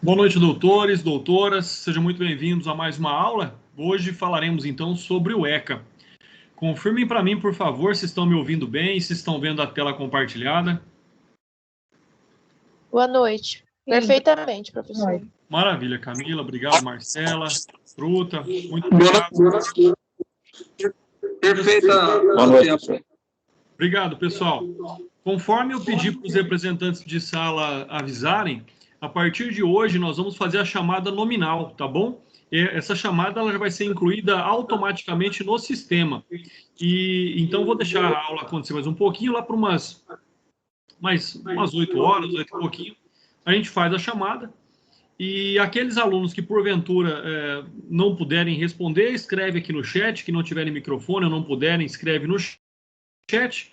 Boa noite, doutores, doutoras, sejam muito bem-vindos a mais uma aula. Hoje falaremos então sobre o ECA. Confirmem para mim, por favor, se estão me ouvindo bem, se estão vendo a tela compartilhada. Boa noite. Perfeitamente, professor. Maravilha, Camila, obrigado, Marcela, Fruta, muito obrigado. Perfeita. Boa noite, professor. Obrigado, pessoal. Conforme eu pedi para os representantes de sala avisarem, a partir de hoje nós vamos fazer a chamada nominal, tá bom? Essa chamada ela já vai ser incluída automaticamente no sistema. E então vou deixar a aula acontecer mais um pouquinho, lá para umas 8 horas, 8 e pouquinho, a gente faz a chamada. E aqueles alunos que porventura não puderem responder, escreve aqui no chat, que não tiverem microfone ou não puderem, escreve no chat.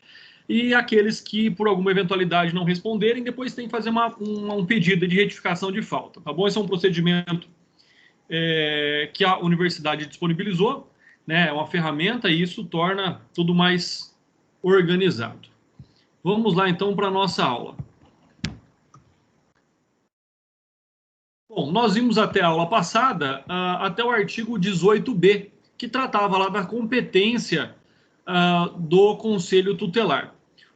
E aqueles que, por alguma eventualidade, não responderem, depois tem que fazer um pedido de retificação de falta, tá bom? Esse é um procedimento que a universidade disponibilizou, né? É uma ferramenta e isso torna tudo mais organizado. Vamos lá, então, para a nossa aula. Bom, nós vimos até a aula passada, até o artigo 18b, que tratava lá da competência do Conselho Tutelar.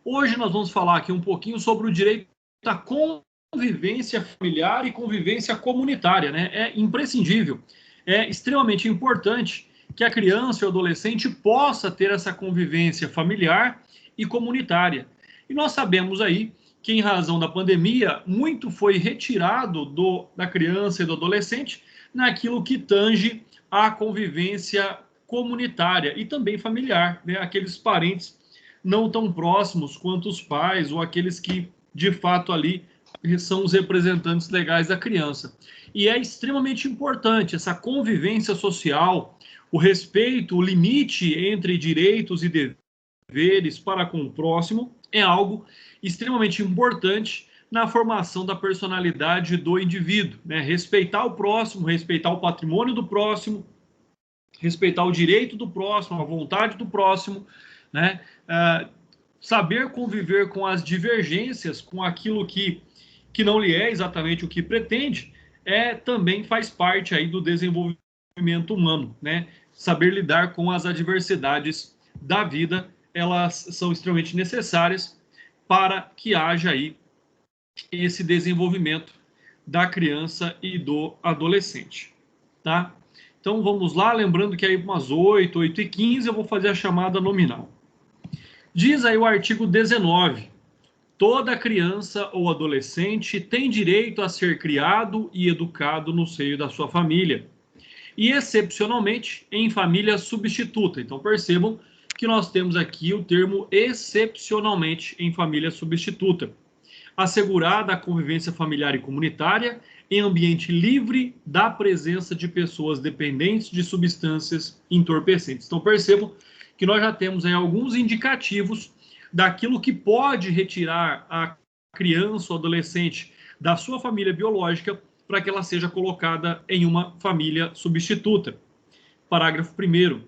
Hoje nós vamos falar aqui um pouquinho sobre o direito à convivência familiar e convivência comunitária, né? É imprescindível, é extremamente importante que a criança e o adolescente possa ter essa convivência familiar e comunitária. E nós sabemos aí que, em razão da pandemia, muito foi retirado da criança e do adolescente naquilo que tange à convivência comunitária e também familiar, né? Aqueles parentes não tão próximos quanto os pais ou aqueles que, de fato, ali são os representantes legais da criança. E é extremamente importante essa convivência social, o respeito, o limite entre direitos e deveres para com o próximo é algo extremamente importante na formação da personalidade do indivíduo, né? Respeitar o próximo, respeitar o patrimônio do próximo, respeitar o direito do próximo, a vontade do próximo, né? Saber conviver com as divergências, com aquilo que não lhe é exatamente o que pretende, também faz parte aí do desenvolvimento humano, né? Saber lidar com as adversidades da vida, elas são extremamente necessárias para que haja aí esse desenvolvimento da criança e do adolescente, tá? Então vamos lá, lembrando que aí umas 8, 8h15 eu vou fazer a chamada nominal. Diz aí o artigo 19, toda criança ou adolescente tem direito a ser criado e educado no seio da sua família, e excepcionalmente em família substituta. Então percebam que nós temos aqui o termo excepcionalmente em família substituta. Assegurada a convivência familiar e comunitária em ambiente livre da presença de pessoas dependentes de substâncias entorpecentes. Então percebam que nós já temos aí alguns indicativos daquilo que pode retirar a criança ou adolescente da sua família biológica para que ela seja colocada em uma família substituta. Parágrafo 1º.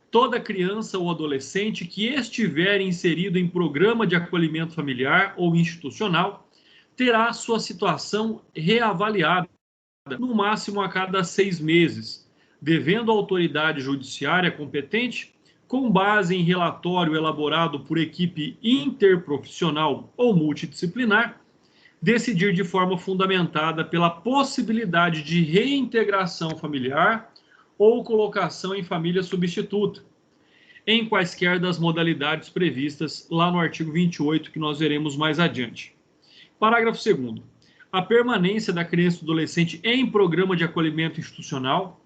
Toda criança ou adolescente que estiver inserido em programa de acolhimento familiar ou institucional terá sua situação reavaliada, no máximo a cada 6 meses, devendo a autoridade judiciária competente, com base em relatório elaborado por equipe interprofissional ou multidisciplinar, decidir de forma fundamentada pela possibilidade de reintegração familiar ou colocação em família substituta, em quaisquer das modalidades previstas lá no artigo 28, que nós veremos mais adiante. Parágrafo 2º. A permanência da criança e do adolescente em programa de acolhimento institucional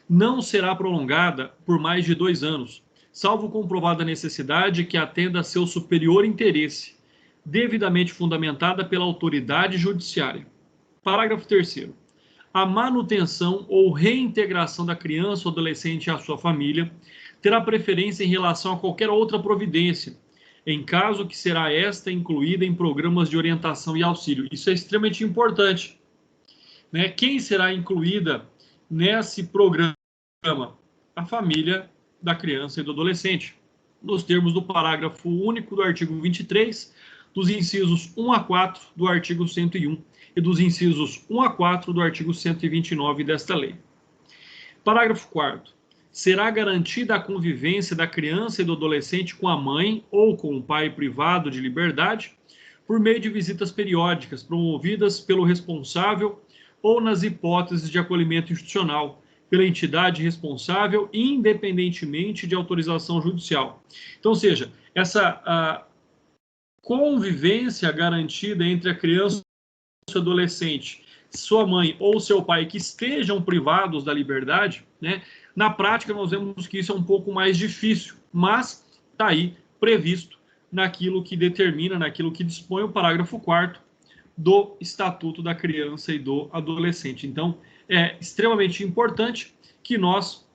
não será prolongada por mais de 2 anos, salvo comprovada necessidade que atenda a seu superior interesse, devidamente fundamentada pela autoridade judiciária. Parágrafo 3º. A manutenção ou reintegração da criança ou adolescente à sua família terá preferência em relação a qualquer outra providência, em caso que será esta incluída em programas de orientação e auxílio. Isso é extremamente importante, né? Quem será incluída nesse programa? A família da criança e do adolescente, nos termos do parágrafo único do artigo 23, dos incisos 1 a 4 do artigo 101. e dos incisos 1 a 4 do artigo 129 desta lei. Parágrafo 4º. Será garantida a convivência da criança e do adolescente com a mãe ou com o pai privado de liberdade por meio de visitas periódicas promovidas pelo responsável ou nas hipóteses de acolhimento institucional, pela entidade responsável, independentemente de autorização judicial. Então, ou seja, essa convivência garantida entre a criança e o adolescente, sua mãe ou seu pai, que estejam privados da liberdade, né? Na prática, nós vemos que isso é um pouco mais difícil, mas está aí previsto naquilo que determina, naquilo que dispõe o parágrafo 4º do Estatuto da Criança e do Adolescente. Então, é extremamente importante que nós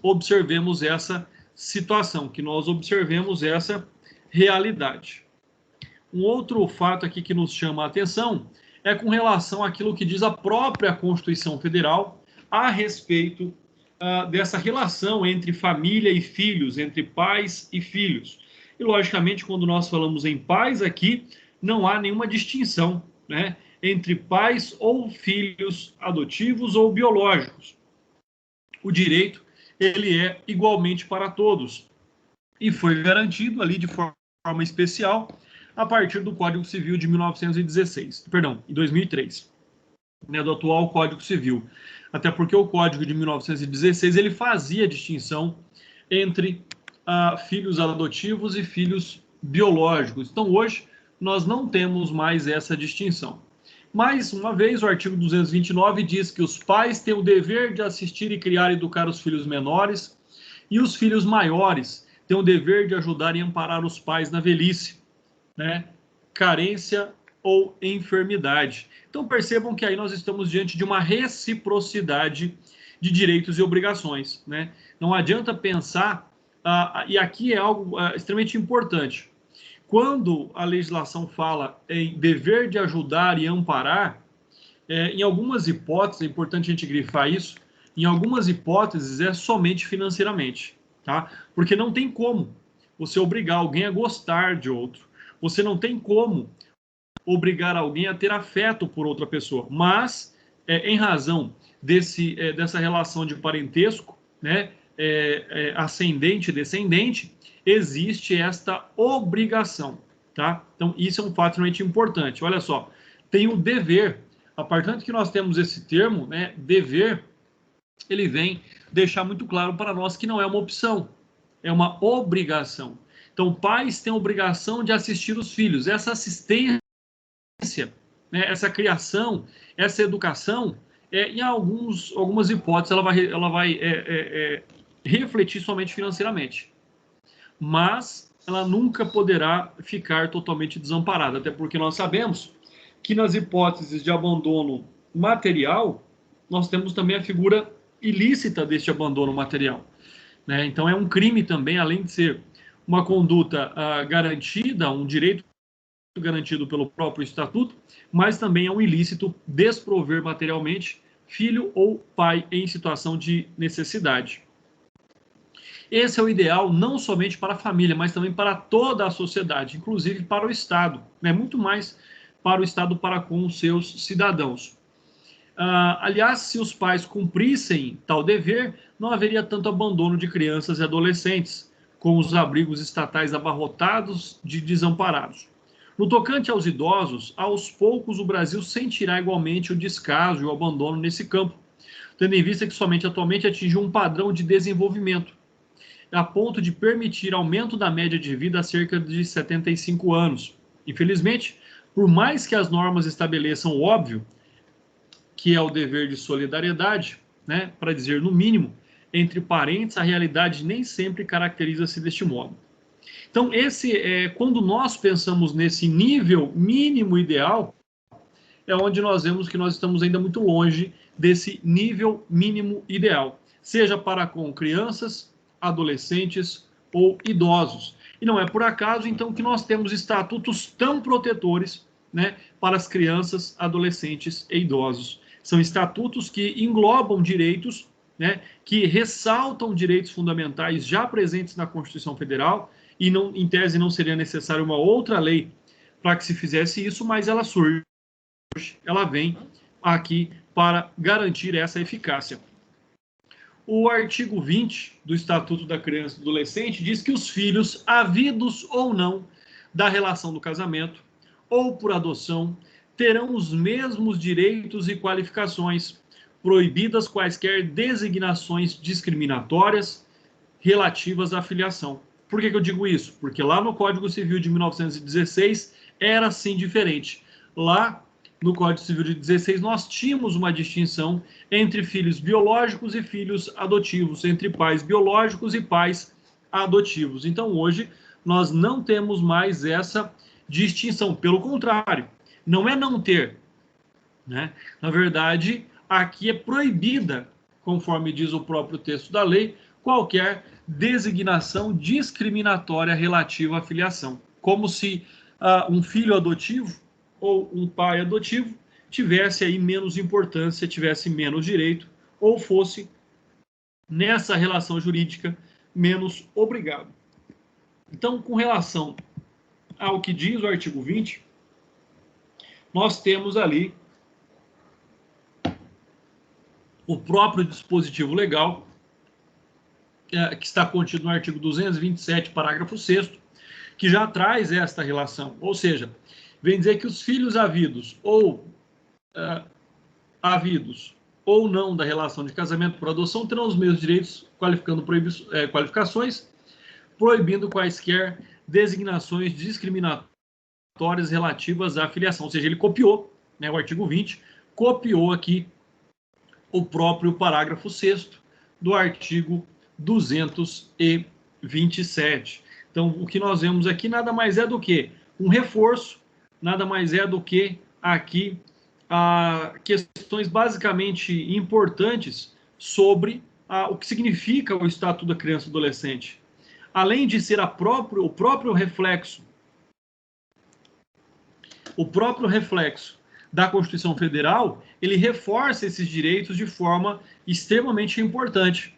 observemos essa situação, que nós observemos essa realidade. Um outro fato aqui que nos chama a atenção é com relação àquilo que diz a própria Constituição Federal a respeito dessa relação entre família e filhos, entre pais e filhos. E, logicamente, quando nós falamos em pais aqui, não há nenhuma distinção, né, entre pais ou filhos adotivos ou biológicos. O direito, ele é igualmente para todos e foi garantido ali de forma especial a partir do Código Civil de 2003, né, do atual Código Civil. Até porque o Código de 1916 ele fazia distinção entre filhos adotivos e filhos biológicos. Então, hoje, nós não temos mais essa distinção. Mais uma vez, o artigo 229 diz que os pais têm o dever de assistir e criar e educar os filhos menores e os filhos maiores têm o dever de ajudar e amparar os pais na velhice, né, carência ou enfermidade. Então, percebam que aí nós estamos diante de uma reciprocidade de direitos e obrigações, né? Não adianta pensar, e aqui é algo extremamente importante, quando a legislação fala em dever de ajudar e amparar, em algumas hipóteses, é importante a gente grifar isso, em algumas hipóteses é somente financeiramente, tá? Porque não tem como você obrigar alguém a gostar de outro, você não tem como obrigar alguém a ter afeto por outra pessoa, mas em razão dessa relação de parentesco, né, ascendente e descendente, existe esta obrigação, tá? Então, isso é um fato realmente importante. Olha só, tem o dever. A partir do momento que nós temos esse termo, né, dever, ele vem deixar muito claro para nós que não é uma opção, é uma obrigação. Então, pais têm a obrigação de assistir os filhos. Essa assistência, né, essa criação, essa educação, em algumas hipóteses, ela vai refletir somente financeiramente. Mas ela nunca poderá ficar totalmente desamparada, até porque nós sabemos que nas hipóteses de abandono material, nós temos também a figura ilícita deste abandono material, né? Então é um crime também, além de ser uma conduta garantida, um direito garantido pelo próprio estatuto, mas também é um ilícito desprover materialmente filho ou pai em situação de necessidade. Esse é o ideal não somente para a família, mas também para toda a sociedade, inclusive para o Estado, né? Muito mais para o Estado para com os seus cidadãos. Aliás, se os pais cumprissem tal dever, não haveria tanto abandono de crianças e adolescentes, com os abrigos estatais abarrotados de desamparados. No tocante aos idosos, aos poucos o Brasil sentirá igualmente o descaso e o abandono nesse campo, tendo em vista que somente atualmente atinge um padrão de desenvolvimento, a ponto de permitir aumento da média de vida a cerca de 75 anos. Infelizmente, por mais que as normas estabeleçam o óbvio, que é o dever de solidariedade, né, para dizer no mínimo, entre parentes, a realidade nem sempre caracteriza-se deste modo. Então, quando nós pensamos nesse nível mínimo ideal, é onde nós vemos que nós estamos ainda muito longe desse nível mínimo ideal, seja para com crianças, adolescentes ou idosos. E não é por acaso, então, que nós temos estatutos tão protetores, né, para as crianças, adolescentes e idosos. São estatutos que englobam direitos, né, que ressaltam direitos fundamentais já presentes na Constituição Federal, e não, em tese não seria necessária uma outra lei para que se fizesse isso, mas ela surge ela vem aqui para garantir essa eficácia. O artigo 20 do Estatuto da Criança e do Adolescente diz que os filhos, havidos ou não da relação do casamento ou por adoção, terão os mesmos direitos e qualificações, proibidas quaisquer designações discriminatórias relativas à filiação. Por que eu digo isso? Porque lá no Código Civil de 1916 era assim diferente. Lá no Código Civil de 16 nós tínhamos uma distinção entre filhos biológicos e filhos adotivos, entre pais biológicos e pais adotivos. Então hoje nós não temos mais essa distinção, pelo contrário, não é não ter, né? Na verdade, aqui é proibida, conforme diz o próprio texto da lei, qualquer designação discriminatória relativa à filiação, como se um filho adotivo ou um pai adotivo tivesse aí menos importância, tivesse menos direito, ou fosse, nessa relação jurídica, menos obrigado. Então, com relação ao que diz o artigo 20, nós temos ali o próprio dispositivo legal, que está contido no artigo 227, parágrafo 6º, que já traz esta relação, ou seja, vem dizer que os filhos havidos ou não da relação de casamento por adoção terão os mesmos direitos, qualificações, proibindo quaisquer designações discriminatórias relativas à filiação. Ou seja, ele copiou, né, o artigo 20, copiou aqui o próprio parágrafo 6º do artigo 227. Então, o que nós vemos aqui nada mais é do que um reforço, nada mais é do que aqui questões basicamente importantes sobre o que significa o Estatuto da Criança e do Adolescente. Além de ser o próprio reflexo da Constituição Federal, ele reforça esses direitos de forma extremamente importante.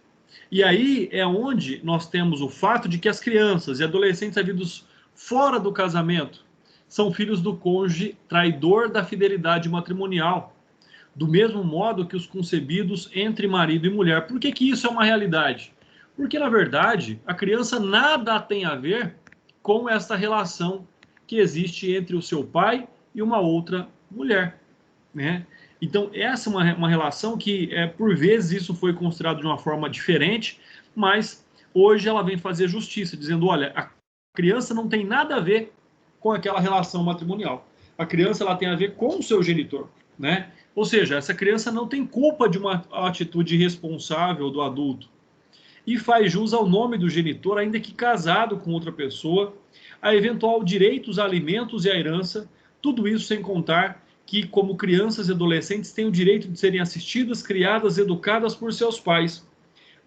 E aí é onde nós temos o fato de que as crianças e adolescentes havidos fora do casamento são filhos do cônjuge traidor da fidelidade matrimonial, do mesmo modo que os concebidos entre marido e mulher. Por que isso é uma realidade? Porque, na verdade, a criança nada tem a ver com essa relação que existe entre o seu pai e uma outra mulher, né? Então, essa é uma relação que, por vezes, isso foi considerado de uma forma diferente, mas hoje ela vem fazer justiça, dizendo, olha, a criança não tem nada a ver com aquela relação matrimonial. A criança ela tem a ver com o seu genitor, né? Ou seja, essa criança não tem culpa de uma atitude irresponsável do adulto. E faz jus ao nome do genitor, ainda que casado com outra pessoa, a eventual direitos a alimentos e a herança, tudo isso sem contar que, como crianças e adolescentes, têm o direito de serem assistidas, criadas, educadas por seus pais.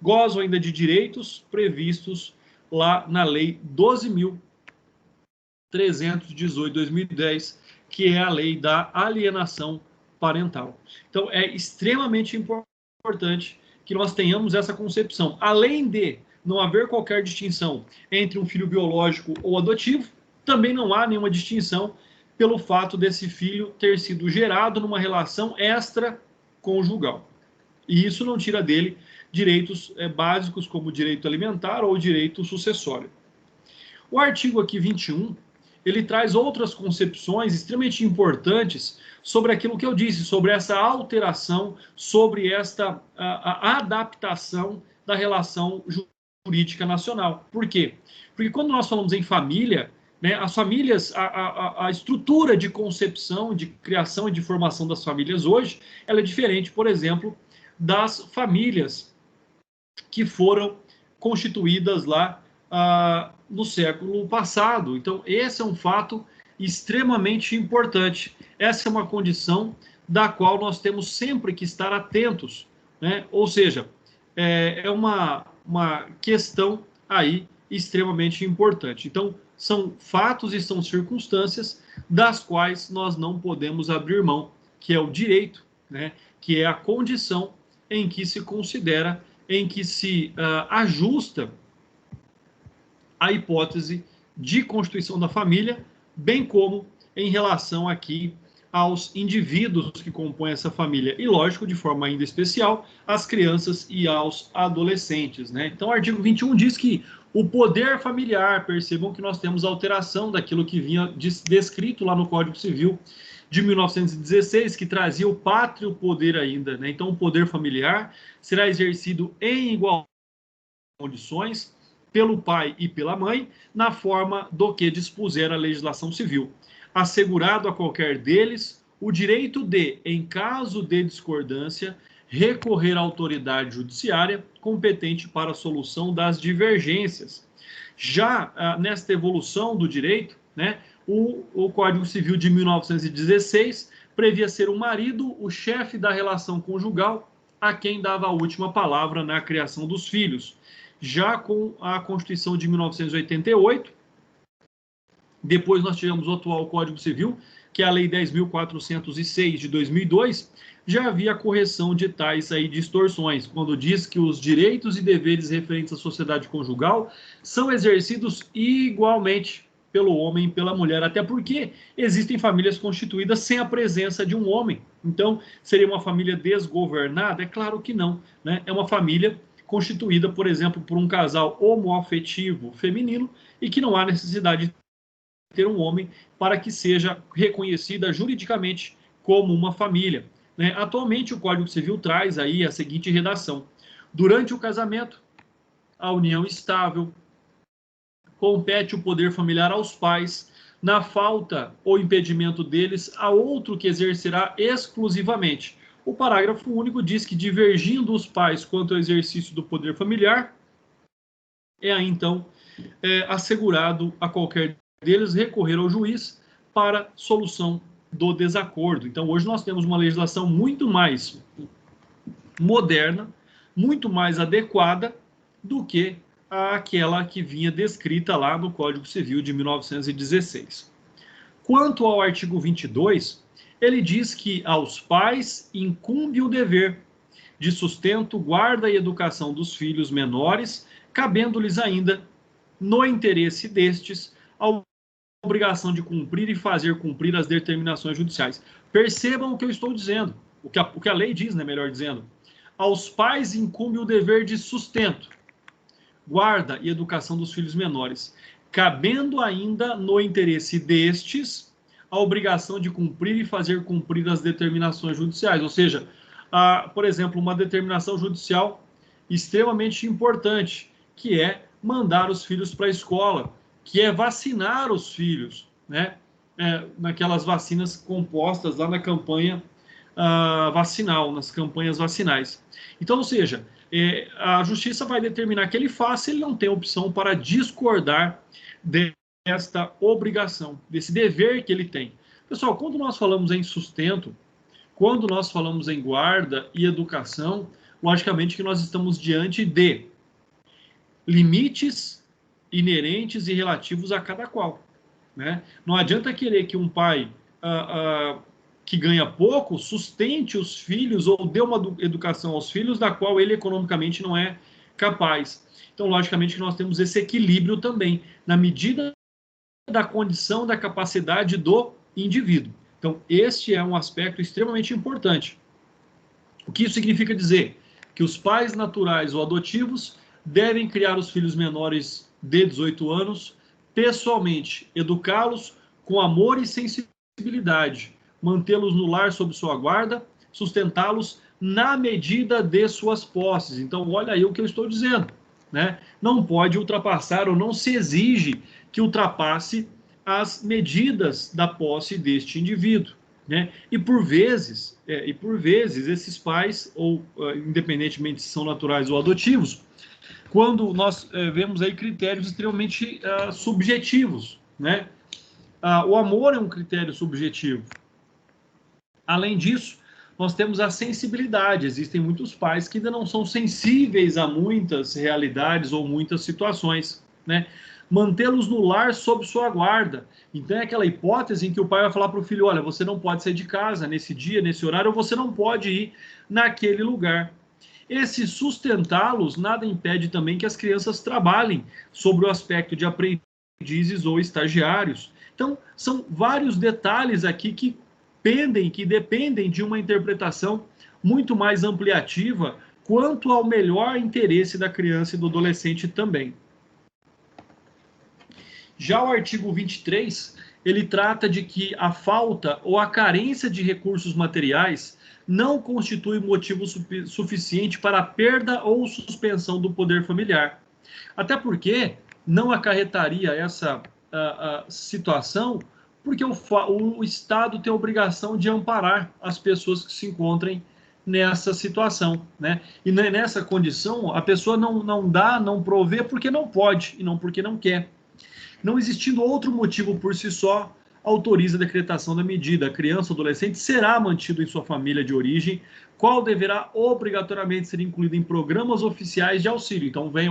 Gozam ainda de direitos previstos lá na Lei 12.318/2010, que é a lei da alienação parental. Então, é extremamente importante que nós tenhamos essa concepção. Além de não haver qualquer distinção entre um filho biológico ou adotivo, também não há nenhuma distinção pelo fato desse filho ter sido gerado numa relação extraconjugal. E isso não tira dele direitos básicos como o direito alimentar ou o direito sucessório. O artigo aqui 21, ele traz outras concepções extremamente importantes sobre aquilo que eu disse, sobre essa alteração, sobre esta a adaptação da relação jurídica nacional. Por quê? Porque quando nós falamos em família, né, as famílias, a estrutura de concepção, de criação e de formação das famílias hoje, ela é diferente, por exemplo, das famílias que foram constituídas lá no século passado. Então, esse é um fato extremamente importante. Essa é uma condição da qual nós temos sempre que estar atentos, né? Ou seja, é uma questão aí extremamente importante. Então, são fatos e são circunstâncias das quais nós não podemos abrir mão, que é o direito, né? Que é a condição em que se considera, em que se ajusta a hipótese de constituição da família, bem como em relação aqui aos indivíduos que compõem essa família e, lógico, de forma ainda especial, às crianças e aos adolescentes, né? Então, o artigo 21 diz que o poder familiar, percebam que nós temos alteração daquilo que vinha descrito lá no Código Civil de 1916, que trazia o pátrio poder ainda, né? Então, o poder familiar será exercido em igual condições pelo pai e pela mãe, na forma do que dispuser a legislação civil, assegurado a qualquer deles o direito de, em caso de discordância, recorrer à autoridade judiciária competente para a solução das divergências. Já nesta evolução do direito, né, o Código Civil de 1916 previa ser o marido o chefe da relação conjugal, a quem dava a última palavra na criação dos filhos. Já com a Constituição de 1988, depois nós tivemos o atual Código Civil, que é a Lei 10.406 de 2002, já havia a correção de tais aí distorções, quando diz que os direitos e deveres referentes à sociedade conjugal são exercidos igualmente pelo homem e pela mulher, até porque existem famílias constituídas sem a presença de um homem. Então, seria uma família desgovernada? É claro que não, né? É uma família constituída, por exemplo, por um casal homoafetivo feminino e que não há necessidade de ter um homem para que seja reconhecida juridicamente como uma família, né? Atualmente, o Código Civil traz aí a seguinte redação: durante o casamento, a união estável, compete o poder familiar aos pais, na falta ou impedimento deles, a outro que exercerá exclusivamente. O parágrafo único diz que, divergindo os pais quanto ao exercício do poder familiar, é aí, então, assegurado a qualquer deles recorrer ao juiz para solução do desacordo. Então, hoje nós temos uma legislação muito mais moderna, muito mais adequada do que aquela que vinha descrita lá no Código Civil de 1916. Quanto ao artigo 22, ele diz que aos pais incumbe o dever de sustento, guarda e educação dos filhos menores, cabendo-lhes ainda, no interesse destes, a obrigação de cumprir e fazer cumprir as determinações judiciais. Percebam o que eu estou dizendo, o que a lei diz, né, melhor dizendo. Aos pais incumbe o dever de sustento, guarda e educação dos filhos menores, cabendo ainda, no interesse destes, a obrigação de cumprir e fazer cumprir as determinações judiciais. Ou seja, por exemplo, uma determinação judicial extremamente importante, que é mandar os filhos para a escola, que é vacinar os filhos, né? Naquelas vacinas compostas lá na campanha vacinal, nas campanhas vacinais. Então, ou seja, a justiça vai determinar que ele faça, ele não tem opção para discordar desta obrigação, desse dever que ele tem. Pessoal, quando nós falamos em sustento, quando nós falamos em guarda e educação, logicamente que nós estamos diante de limites inerentes e relativos a cada qual, né? Não adianta querer que um pai que ganha pouco sustente os filhos ou dê uma educação aos filhos da qual ele economicamente não é capaz. Então, logicamente que nós temos esse equilíbrio também, na medida da condição, da capacidade do indivíduo. Então, este é um aspecto extremamente importante. O que isso significa dizer? Que os pais naturais ou adotivos devem criar os filhos menores de 18 anos, pessoalmente, educá-los com amor e sensibilidade, mantê-los no lar sob sua guarda, sustentá-los na medida de suas posses. Então, olha aí o que eu estou dizendo, né? Não pode ultrapassar ou não se exige que ultrapasse as medidas da posse deste indivíduo, né? E por vezes esses pais, ou independentemente se são naturais ou adotivos, quando nós vemos aí critérios extremamente subjetivos, né? O amor é um critério subjetivo. Além disso, nós temos a sensibilidade. Existem muitos pais que ainda não são sensíveis a muitas realidades ou muitas situações, né? Mantê-los no lar sob sua guarda. Então é aquela hipótese em que o pai vai falar para o filho: olha, você não pode sair de casa nesse dia, nesse horário, ou você não pode ir naquele lugar. Esse sustentá-los nada impede também que as crianças trabalhem sobre o aspecto de aprendizes ou estagiários. Então, são vários detalhes aqui que que dependem de uma interpretação muito mais ampliativa quanto ao melhor interesse da criança e do adolescente também. Já o artigo 23, ele trata de que a falta ou a carência de recursos materiais não constitui motivo suficiente para a perda ou suspensão do poder familiar. Até porque não acarretaria essa situação, porque o Estado tem a obrigação de amparar as pessoas que se encontrem nessa situação, né? E nessa condição, a pessoa não dá, não provê porque não pode e não porque não quer. Não existindo outro motivo por si só, autoriza a decretação da medida. A criança ou adolescente será mantido em sua família de origem, qual deverá obrigatoriamente ser incluído em programas oficiais de auxílio. Então vem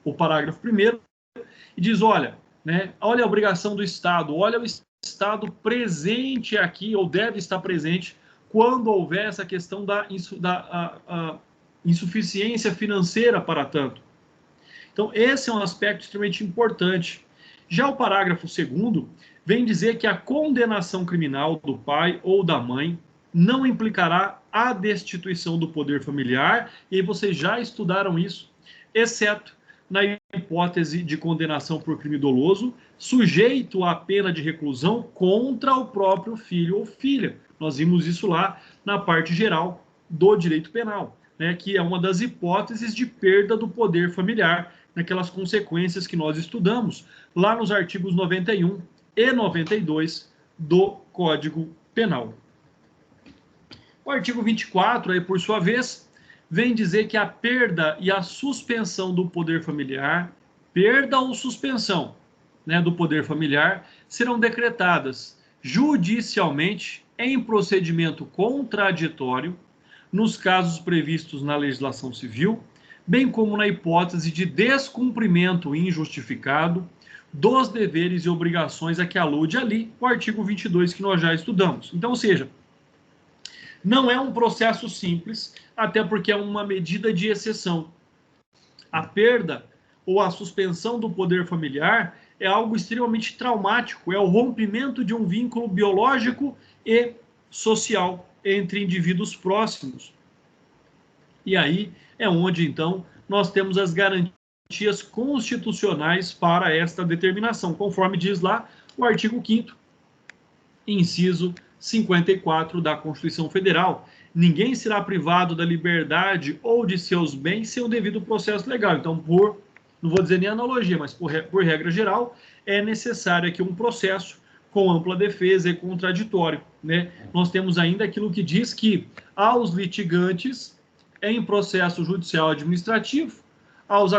o parágrafo 1º, e diz, olha a obrigação do Estado, olha o Estado presente aqui, ou deve estar presente, quando houver essa questão da insuficiência financeira para tanto. Então, esse é um aspecto extremamente importante. Já o parágrafo 2º vem dizer que a condenação criminal do pai ou da mãe não implicará a destituição do poder familiar, e vocês já estudaram isso, exceto na hipótese de condenação por crime doloso, sujeito à pena de reclusão contra o próprio filho ou filha. Nós vimos isso lá na parte geral do direito penal, né, que é uma das hipóteses de perda do poder familiar, naquelas consequências que nós estudamos lá nos artigos 91 e 92 do Código Penal. O artigo 24, aí, por sua vez, vem dizer que a perda e a suspensão do poder familiar, perda ou suspensão, né, do poder familiar, serão decretadas judicialmente em procedimento contraditório, nos casos previstos na legislação civil, bem como na hipótese de descumprimento injustificado dos deveres e obrigações a que alude ali o artigo 22 que nós já estudamos. Então, ou seja, não é um processo simples, até porque é uma medida de exceção. A perda ou a suspensão do poder familiar é algo extremamente traumático, é o rompimento de um vínculo biológico e social entre indivíduos próximos. E aí é onde, então, nós temos as garantias constitucionais para esta determinação, conforme diz lá o artigo 5º, inciso 54 da Constituição Federal. Ninguém será privado da liberdade ou de seus bens sem o devido processo legal. Então, não vou dizer nem analogia, mas por regra geral, é necessário aqui um processo com ampla defesa e contraditório, né? Nós temos ainda aquilo que diz que aos litigantes em processo judicial administrativo, aos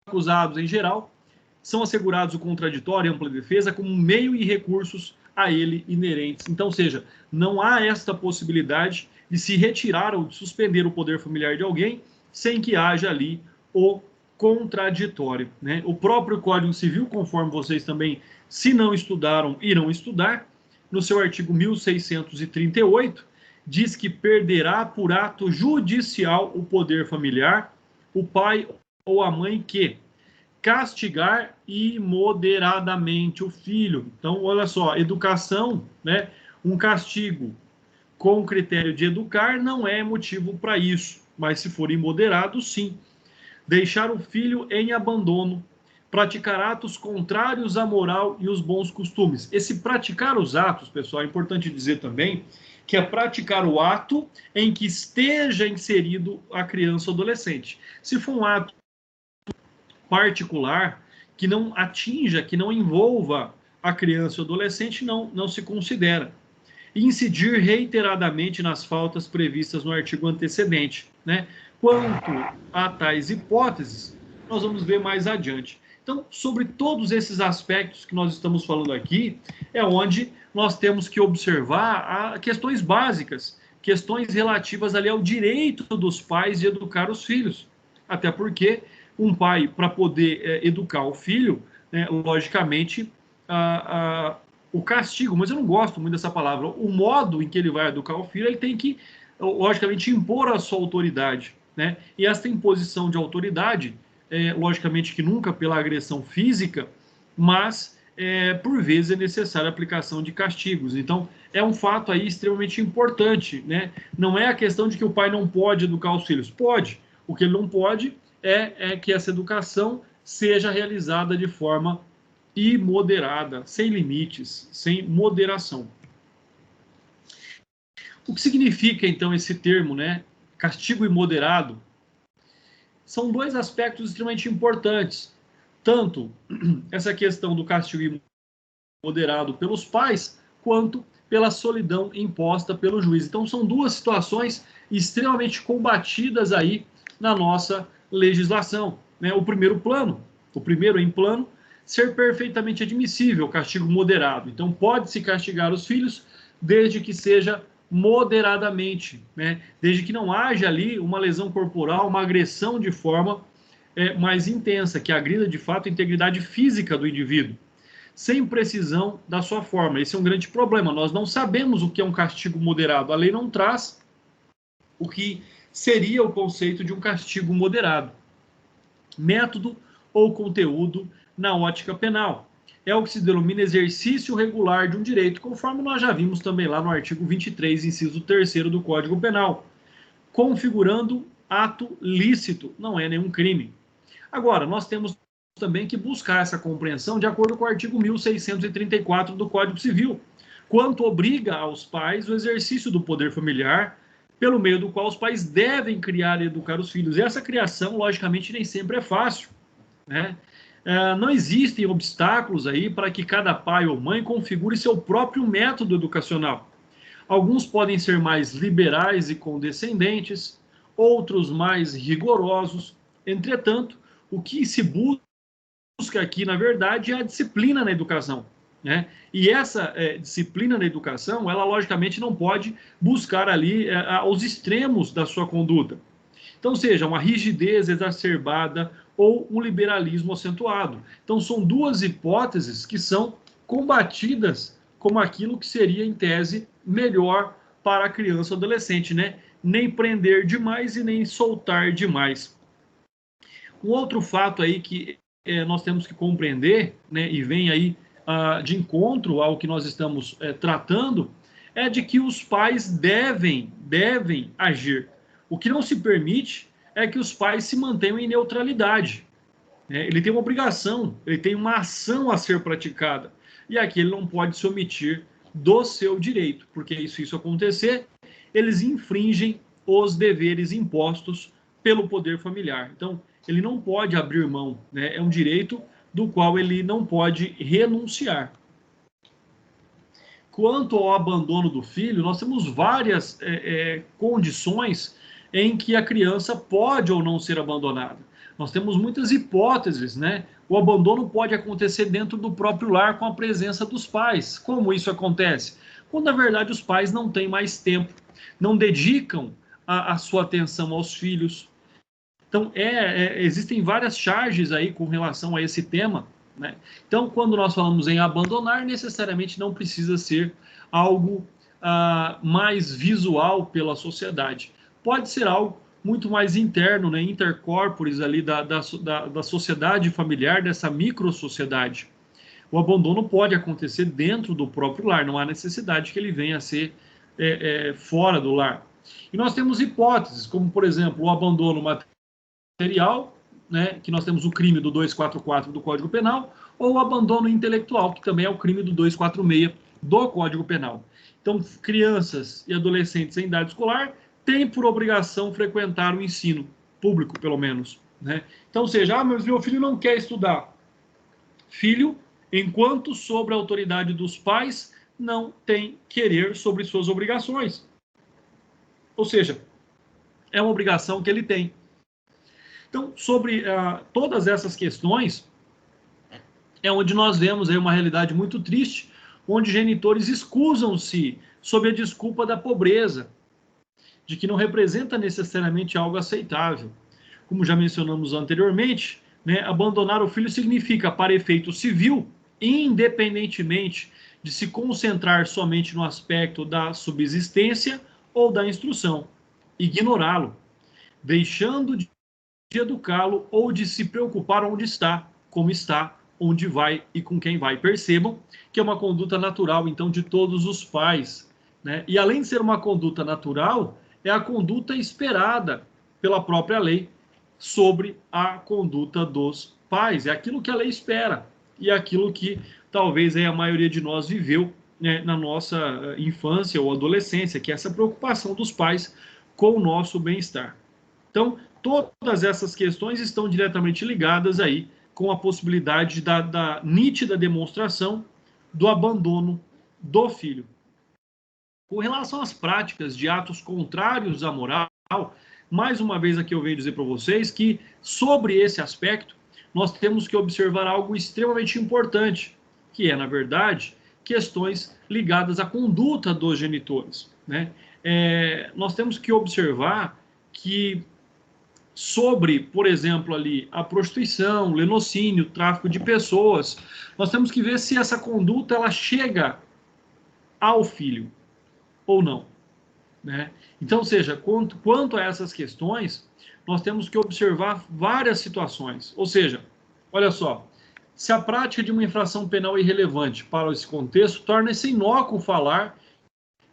acusados em geral, são assegurados o contraditório e ampla defesa como meio e recursos a ele inerentes. Então, ou seja, não há esta possibilidade de se retirar ou de suspender o poder familiar de alguém sem que haja ali o contraditório, né? O próprio Código Civil, conforme vocês também, se não estudaram, irão estudar, no seu artigo 1638, diz que perderá por ato judicial o poder familiar o pai ou a mãe que castigar imoderadamente o filho. Então, olha só, educação, né? Um castigo com critério de educar não é motivo para isso, mas se for imoderado, sim. Deixar o filho em abandono, praticar atos contrários à moral e os bons costumes. Esse praticar os atos, pessoal, é importante dizer também que é praticar o ato em que esteja inserido a criança ou adolescente. Se for um ato particular, que não atinja, que não envolva a criança ou adolescente, não se considera. Incidir reiteradamente nas faltas previstas no artigo antecedente, né? Quanto a tais hipóteses, nós vamos ver mais adiante. Então, sobre todos esses aspectos que nós estamos falando aqui, é onde nós temos que observar questões básicas, questões relativas ali ao direito dos pais de educar os filhos. Até porque um pai, para poder educar o filho, né, logicamente, o castigo, mas eu não gosto muito dessa palavra, o modo em que ele vai educar o filho, ele tem que, logicamente, impor a sua autoridade, né? E esta imposição de autoridade, logicamente que nunca pela agressão física, mas por vezes é necessária a aplicação de castigos. Então, é um fato aí extremamente importante, né? Não é a questão de que o pai não pode educar os filhos. Pode. O que ele não pode é que essa educação seja realizada de forma imoderada, sem limites, sem moderação. O que significa, então, esse termo, né? Castigo imoderado? São dois aspectos extremamente importantes. Tanto essa questão do castigo imoderado pelos pais, quanto pela solidão imposta pelo juiz. Então, são duas situações extremamente combatidas aí na nossa legislação, né? O primeiro em plano, ser perfeitamente admissível o castigo moderado. Então, pode-se castigar os filhos desde que seja moderadamente, né? Desde que não haja ali uma lesão corporal, uma agressão de forma mais intensa, que agrida de fato a integridade física do indivíduo, sem precisão da sua forma. Esse é um grande problema. Nós não sabemos o que é um castigo moderado. A lei não traz o que seria o conceito de um castigo moderado. Método ou conteúdo na ótica penal. É o que se denomina exercício regular de um direito, conforme nós já vimos também lá no artigo 23, inciso 3º do Código Penal, configurando ato lícito, não é nenhum crime. Agora, nós temos também que buscar essa compreensão de acordo com o artigo 1634 do Código Civil, quanto obriga aos pais o exercício do poder familiar, pelo meio do qual os pais devem criar e educar os filhos. E essa criação, logicamente, nem sempre é fácil, né? Não existem obstáculos aí para que cada pai ou mãe configure seu próprio método educacional. Alguns podem ser mais liberais e condescendentes, outros mais rigorosos. Entretanto, o que se busca aqui, na verdade, é a disciplina na educação, né? E essa disciplina na educação, ela logicamente não pode buscar ali os extremos da sua conduta. Então, seja uma rigidez exacerbada ou um liberalismo acentuado. Então, são duas hipóteses que são combatidas como aquilo que seria, em tese, melhor para a criança ou adolescente, né? Nem prender demais e nem soltar demais. Um outro fato aí que nós temos que compreender, né, e vem aí de encontro ao que nós estamos tratando, é de que os pais devem agir. O que não se permite é que os pais se mantenham em neutralidade. Ele tem uma obrigação, ele tem uma ação a ser praticada. E aqui ele não pode se omitir do seu direito, porque se isso acontecer, eles infringem os deveres impostos pelo poder familiar. Então, ele não pode abrir mão, né? É um direito do qual ele não pode renunciar. Quanto ao abandono do filho, nós temos várias condições em que a criança pode ou não ser abandonada. Nós temos muitas hipóteses, né? O abandono pode acontecer dentro do próprio lar com a presença dos pais. Como isso acontece? Quando, na verdade, os pais não têm mais tempo, não dedicam a sua atenção aos filhos. Então, existem várias charges aí com relação a esse tema, né? Então, quando nós falamos em abandonar, necessariamente não precisa ser algo mais visual pela sociedade. Pode ser algo muito mais interno, né, intercorpores ali da sociedade familiar, dessa micro-sociedade. O abandono pode acontecer dentro do próprio lar, não há necessidade que ele venha a ser fora do lar. E nós temos hipóteses, como, por exemplo, o abandono material, né, que nós temos o crime do 244 do Código Penal, ou o abandono intelectual, que também é o crime do 246 do Código Penal. Então, crianças e adolescentes em idade escolar têm por obrigação frequentar o ensino público, pelo menos, né? Então, seja, mas meu filho não quer estudar. Filho, enquanto sobre a autoridade dos pais, não tem querer sobre suas obrigações. Ou seja, é uma obrigação que ele tem. Então, sobre todas essas questões, é onde nós vemos aí uma realidade muito triste, onde genitores escusam-se sob a desculpa da pobreza, de que não representa necessariamente algo aceitável. Como já mencionamos anteriormente, né, abandonar o filho significa, para efeito civil, independentemente de se concentrar somente no aspecto da subsistência ou da instrução, ignorá-lo, deixando de educá-lo ou de se preocupar onde está, como está onde vai e com quem vai. Percebam que é uma conduta natural, então, de todos os pais, né? E além de ser uma conduta natural, é a conduta esperada pela própria lei sobre a conduta dos pais. É aquilo que a lei espera e é aquilo que talvez a maioria de nós viveu, né, na nossa infância ou adolescência, que é essa preocupação dos pais com o nosso bem-estar. Então, todas essas questões estão diretamente ligadas aí com a possibilidade da nítida demonstração do abandono do filho. Com relação às práticas de atos contrários à moral, mais uma vez aqui eu venho dizer para vocês que, sobre esse aspecto, nós temos que observar algo extremamente importante, que é, na verdade, questões ligadas à conduta dos genitores, né? Nós temos que observar que sobre, por exemplo, ali a prostituição, o lenocínio, o tráfico de pessoas, nós temos que ver se essa conduta ela chega ao filho ou não, né? Então, ou seja, quanto a essas questões, nós temos que observar várias situações. Ou seja, olha só, se a prática de uma infração penal é irrelevante para esse contexto, torna-se inócuo falar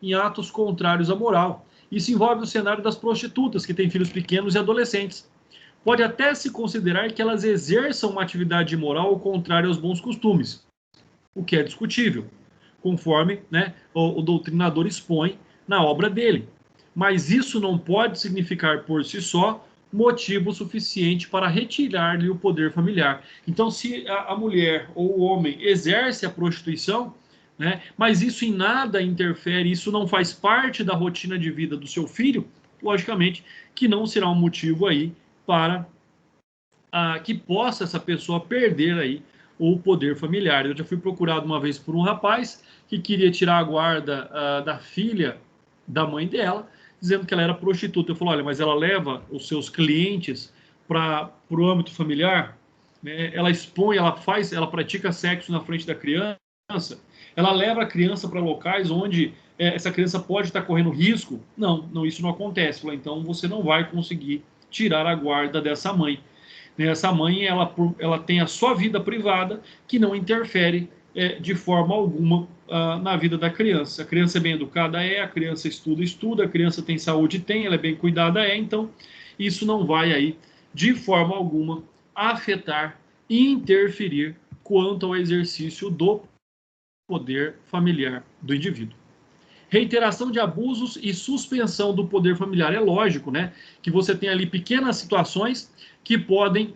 em atos contrários à moral. Isso envolve o cenário das prostitutas, que têm filhos pequenos e adolescentes. Pode até se considerar que elas exerçam uma atividade imoral contrária aos bons costumes, o que é discutível, conforme, né, o doutrinador expõe na obra dele. Mas isso não pode significar por si só motivo suficiente para retirar-lhe o poder familiar. Então, se a mulher ou o homem exerce a prostituição, né, mas isso em nada interfere, isso não faz parte da rotina de vida do seu filho, logicamente que não será um motivo aí para que possa essa pessoa perder aí o poder familiar. Eu já fui procurado uma vez por um rapaz que queria tirar a guarda da filha da mãe dela, dizendo que ela era prostituta. Eu falei, olha, mas ela leva os seus clientes para o âmbito familiar, né? Ela expõe, ela pratica sexo na frente da criança, ela leva a criança para locais onde essa criança pode estar correndo risco. Não, isso não acontece. Falei, então você não vai conseguir tirar a guarda dessa mãe. Essa mãe, ela tem a sua vida privada que não interfere de forma alguma na vida da criança. A criança é bem educada, a criança estuda, a criança tem saúde, ela é bem cuidada, então isso não vai aí, de forma alguma, afetar e interferir quanto ao exercício do poder familiar do indivíduo. Reiteração de abusos e suspensão do poder familiar. É lógico, né, que você tem ali pequenas situações que podem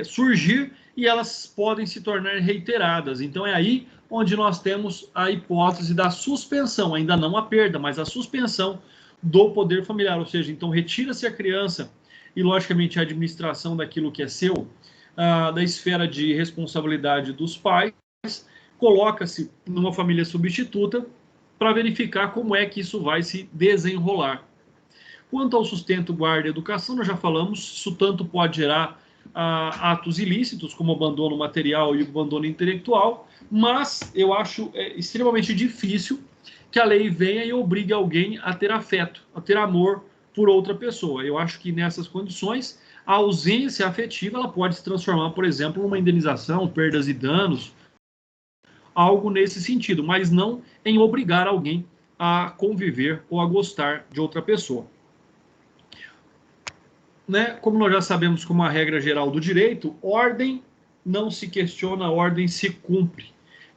surgir e elas podem se tornar reiteradas. Então é aí onde nós temos a hipótese da suspensão, ainda não a perda, mas a suspensão do poder familiar, ou seja, então retira-se a criança e, logicamente, a administração daquilo que é seu, da esfera de responsabilidade dos pais, coloca-se numa família substituta para verificar como é que isso vai se desenrolar. Quanto ao sustento, guarda e educação, nós já falamos, isso tanto pode gerar atos ilícitos, como abandono material e abandono intelectual, mas eu acho extremamente difícil que a lei venha e obrigue alguém a ter afeto, a ter amor por outra pessoa. Eu acho que nessas condições, a ausência afetiva ela pode se transformar, por exemplo, numa indenização, perdas e danos, algo nesse sentido, mas não em obrigar alguém a conviver ou a gostar de outra pessoa. Né? Como nós já sabemos como a regra geral do direito, ordem não se questiona, ordem se cumpre.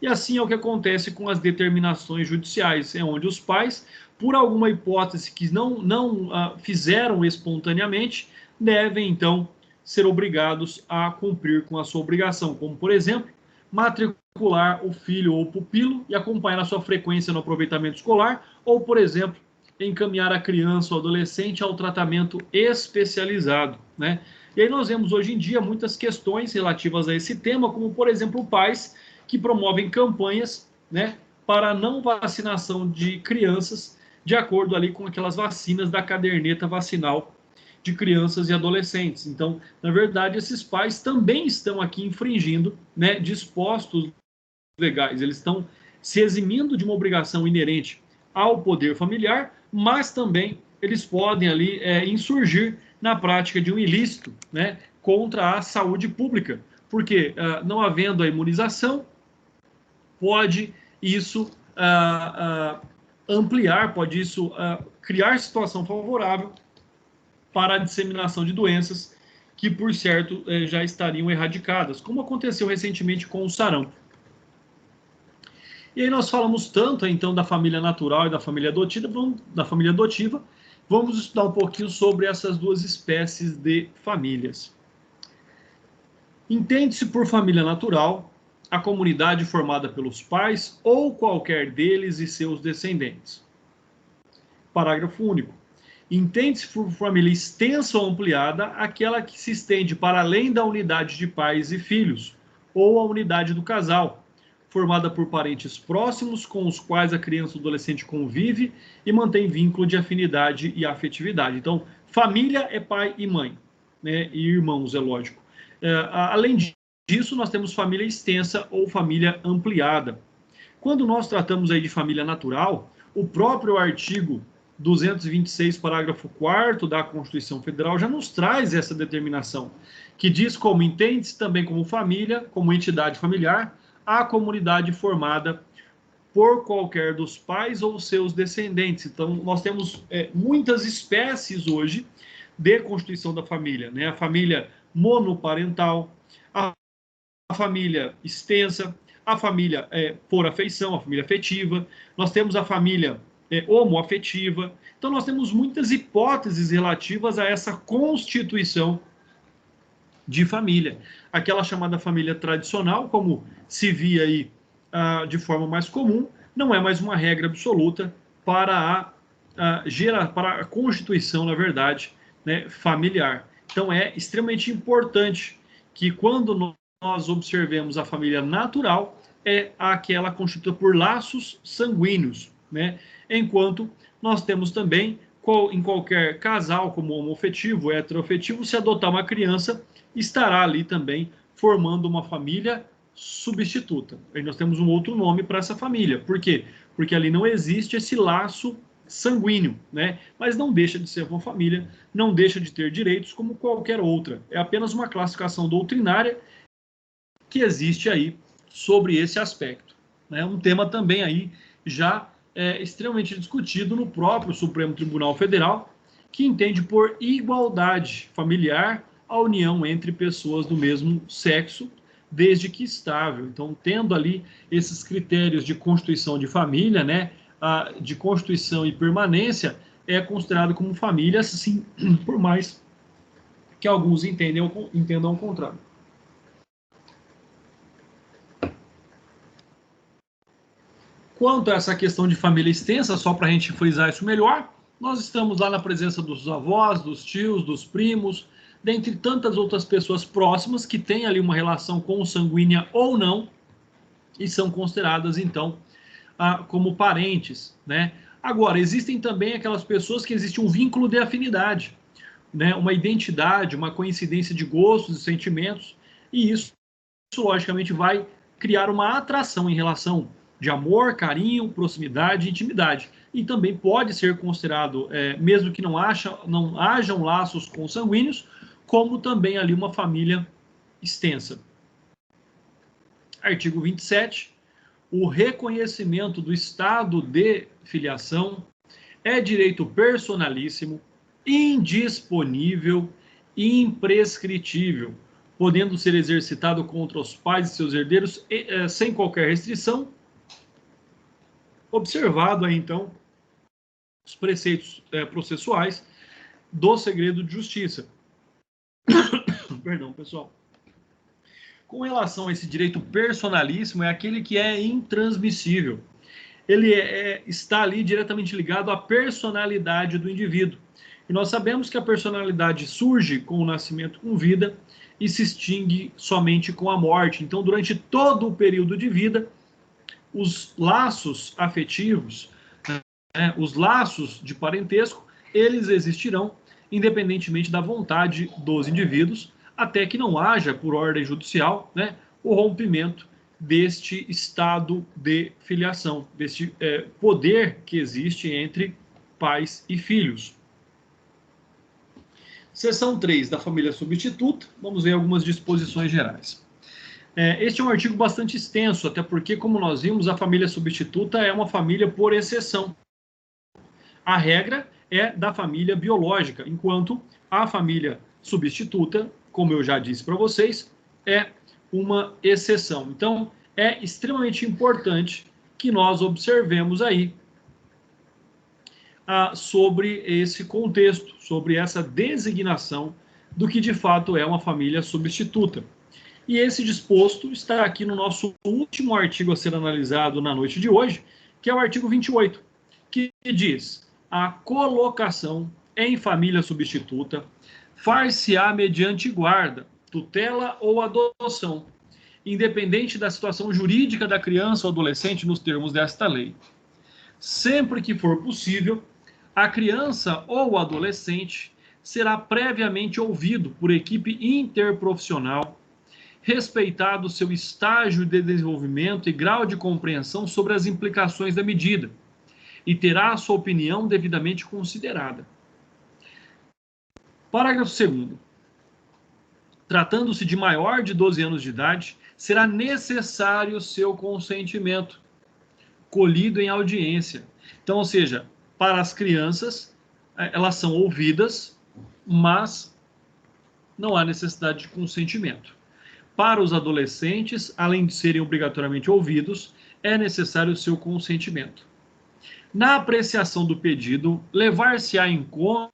E assim é o que acontece com as determinações judiciais, onde os pais, por alguma hipótese que não fizeram espontaneamente, devem então ser obrigados a cumprir com a sua obrigação, como por exemplo, matricular o filho ou pupilo e acompanhar a sua frequência no aproveitamento escolar, ou por exemplo, encaminhar a criança ou adolescente ao tratamento especializado, né? E aí nós vemos hoje em dia muitas questões relativas a esse tema, como por exemplo pais que promovem campanhas, né, para a não vacinação de crianças, de acordo ali com aquelas vacinas da caderneta vacinal de crianças e adolescentes. Então, na verdade, esses pais também estão aqui infringindo, né, dispostos legais. Eles estão se eximindo de uma obrigação inerente ao poder familiar, mas também eles podem ali insurgir na prática de um ilícito, né, contra a saúde pública, Porque não havendo a imunização, pode isso ampliar, pode isso criar situação favorável para a disseminação de doenças que, por certo, já estariam erradicadas, como aconteceu recentemente com o sarampo. E aí nós falamos tanto, então, da família natural e da família adotiva, vamos estudar um pouquinho sobre essas duas espécies de famílias. Entende-se por família natural a comunidade formada pelos pais ou qualquer deles e seus descendentes. Parágrafo único. Entende-se por família extensa ou ampliada aquela que se estende para além da unidade de pais e filhos, ou a unidade do casal, formada por parentes próximos com os quais a criança ou adolescente convive e mantém vínculo de afinidade e afetividade. Então, família é pai e mãe, né? E irmãos, é lógico. Além disso, nós temos família extensa ou família ampliada. Quando nós tratamos aí de família natural, o próprio artigo 226, parágrafo 4º da Constituição Federal já nos traz essa determinação, que diz como entende-se também como família, como entidade familiar, a comunidade formada por qualquer dos pais ou seus descendentes. Então, nós temos muitas espécies hoje de constituição da família, né? A família monoparental, a família extensa, a família por afeição, a família afetiva, nós temos a família homoafetiva. Então, nós temos muitas hipóteses relativas a essa constituição de família. Aquela chamada família tradicional, como se via aí de forma mais comum, não é mais uma regra absoluta para para a constituição, na verdade, né, familiar. Então, é extremamente importante que quando nós observemos a família natural, é aquela constituída por laços sanguíneos, né? Enquanto nós temos também, em qualquer casal, como homoafetivo, heteroafetivo, se adotar uma criança, estará ali também formando uma família substituta. Aí nós temos um outro nome para essa família. Por quê? Porque ali não existe esse laço sanguíneo, né? Mas não deixa de ser uma família, não deixa de ter direitos como qualquer outra. É apenas uma classificação doutrinária que existe aí sobre esse aspecto. É um tema também aí já extremamente discutido no próprio Supremo Tribunal Federal, que entende por igualdade familiar a união entre pessoas do mesmo sexo, desde que estável. Então, tendo ali esses critérios de constituição de família, né, de constituição e permanência, é considerado como família, sim, por mais que alguns entendam o contrário. Quanto a essa questão de família extensa, só para a gente frisar isso melhor, nós estamos lá na presença dos avós, dos tios, dos primos, dentre tantas outras pessoas próximas que têm ali uma relação consanguínea ou não e são consideradas, então, como parentes, né? Agora, existem também aquelas pessoas que existe um vínculo de afinidade, né? Uma identidade, uma coincidência de gostos e sentimentos, e isso logicamente vai criar uma atração em relação de amor, carinho, proximidade e intimidade. E também pode ser considerado, mesmo que não hajam laços consanguíneos, como também ali uma família extensa. Artigo 27. O reconhecimento do estado de filiação é direito personalíssimo, indisponível e imprescritível, podendo ser exercitado contra os pais e seus herdeiros sem qualquer restrição, observado aí, então, os preceitos processuais do segredo de justiça. Perdão, pessoal. Com relação a esse direito personalíssimo, é aquele que é intransmissível. Ele está ali diretamente ligado à personalidade do indivíduo. E nós sabemos que a personalidade surge com o nascimento com vida e se extingue somente com a morte. Então, durante todo o período de vida, os laços afetivos, os laços de parentesco, eles existirão independentemente da vontade dos indivíduos, até que não haja, por ordem judicial, né, o rompimento deste estado de filiação, deste poder que existe entre pais e filhos. Seção 3 da família substituta, vamos ver algumas disposições gerais. Este é um artigo bastante extenso, até porque, como nós vimos, a família substituta é uma família por exceção. A regra é da família biológica, enquanto a família substituta, como eu já disse para vocês, é uma exceção. Então, é extremamente importante que nós observemos aí sobre esse contexto, sobre essa designação do que de fato é uma família substituta. E esse disposto está aqui no nosso último artigo a ser analisado na noite de hoje, que é o artigo 28, que diz: a colocação em família substituta far-se-á mediante guarda, tutela ou adoção, independente da situação jurídica da criança ou adolescente nos termos desta lei. Sempre que for possível, a criança ou adolescente será previamente ouvido por equipe interprofissional, respeitado seu estágio de desenvolvimento e grau de compreensão sobre as implicações da medida, e terá a sua opinião devidamente considerada. Parágrafo 2º. Tratando-se de maior de 12 anos de idade, será necessário seu consentimento, colhido em audiência. Então, ou seja, para as crianças, elas são ouvidas, mas não há necessidade de consentimento. Para os adolescentes, além de serem obrigatoriamente ouvidos, é necessário o seu consentimento. Na apreciação do pedido, levar-se-á em conta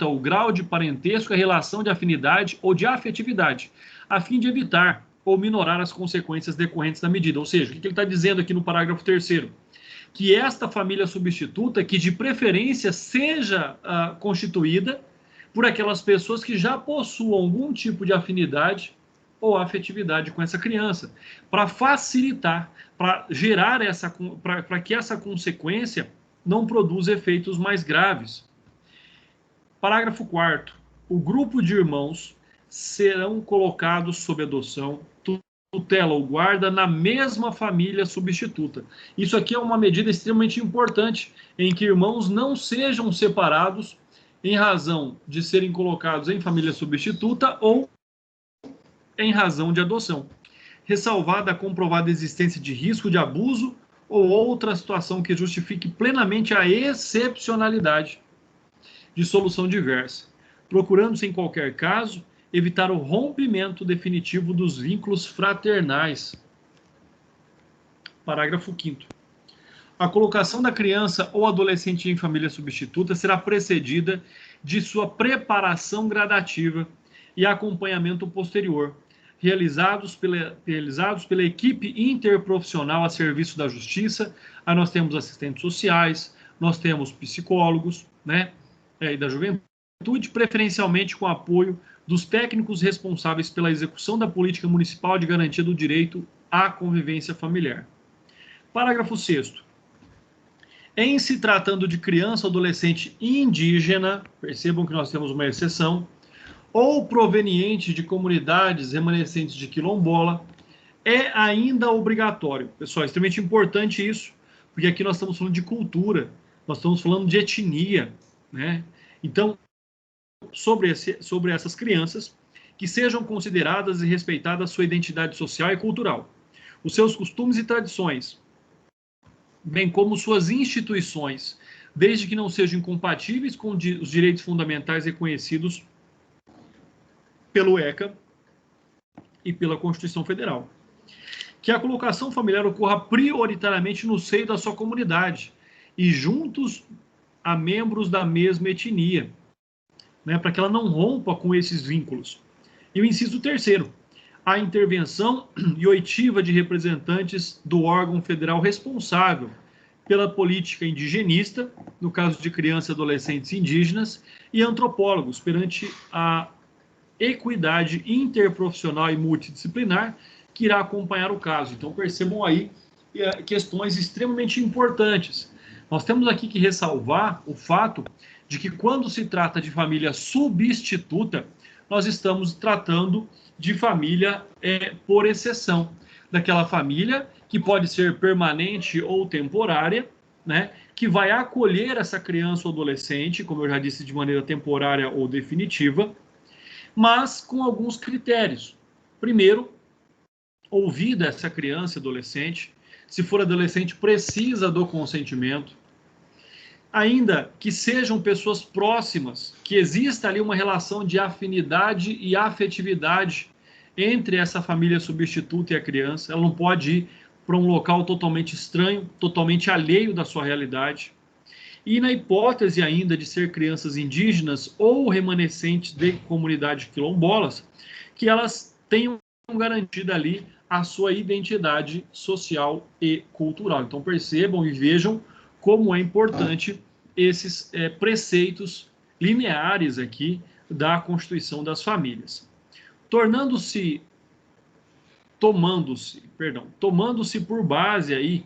o grau de parentesco, a relação de afinidade ou de afetividade, a fim de evitar ou minorar as consequências decorrentes da medida. Ou seja, o que ele está dizendo aqui no parágrafo 3º? Que esta família substituta, que de preferência seja constituída por aquelas pessoas que já possuam algum tipo de afinidade ou afetividade com essa criança, para facilitar, para gerar para que essa consequência não produza efeitos mais graves. Parágrafo 4º. O grupo de irmãos serão colocados sob adoção, tutela ou guarda na mesma família substituta. Isso aqui é uma medida extremamente importante, em que irmãos não sejam separados em razão de serem colocados em família substituta ou em razão de adoção, ressalvada a comprovada existência de risco de abuso ou outra situação que justifique plenamente a excepcionalidade de solução diversa, procurando-se, em qualquer caso, evitar o rompimento definitivo dos vínculos fraternais. Parágrafo 5º. A colocação da criança ou adolescente em família substituta será precedida de sua preparação gradativa e acompanhamento posterior, realizados pela equipe interprofissional a serviço da justiça. Aí nós temos assistentes sociais, nós temos psicólogos, né, e da juventude, preferencialmente com apoio dos técnicos responsáveis pela execução da política municipal de garantia do direito à convivência familiar. Parágrafo 6º. Em se tratando de criança ou adolescente indígena, percebam que nós temos uma exceção, ou proveniente de comunidades remanescentes de quilombola, é ainda obrigatório. Pessoal, é extremamente importante isso, porque aqui nós estamos falando de cultura, nós estamos falando de etnia, né? Então, sobre essas crianças, que sejam consideradas e respeitada sua identidade social e cultural, os seus costumes e tradições, bem como suas instituições, desde que não sejam incompatíveis com os direitos fundamentais reconhecidos pelo ECA e pela Constituição Federal. Que a colocação familiar ocorra prioritariamente no seio da sua comunidade e juntos a membros da mesma etnia, né, para que ela não rompa com esses vínculos. E o inciso 3º, a intervenção e oitiva de representantes do órgão federal responsável pela política indigenista, no caso de crianças e adolescentes indígenas, e antropólogos perante a equidade interprofissional e multidisciplinar que irá acompanhar o caso. Então percebam aí questões extremamente importantes. Nós temos aqui que ressalvar o fato de que quando se trata de família substituta, nós estamos tratando de família por exceção, daquela família que pode ser permanente ou temporária, né, que vai acolher essa criança ou adolescente, como eu já disse, de maneira temporária ou definitiva, mas com alguns critérios. Primeiro, ouvida essa criança e adolescente. Se for adolescente, precisa do consentimento. Ainda que sejam pessoas próximas, que exista ali uma relação de afinidade e afetividade entre essa família substituta e a criança. Ela não pode ir para um local totalmente estranho, totalmente alheio da sua realidade. E na hipótese ainda de ser crianças indígenas ou remanescentes de comunidades quilombolas, que elas tenham garantida ali a sua identidade social e cultural. Então percebam e vejam como é importante esses preceitos lineares aqui da Constituição das Famílias. Tomando-se por base aí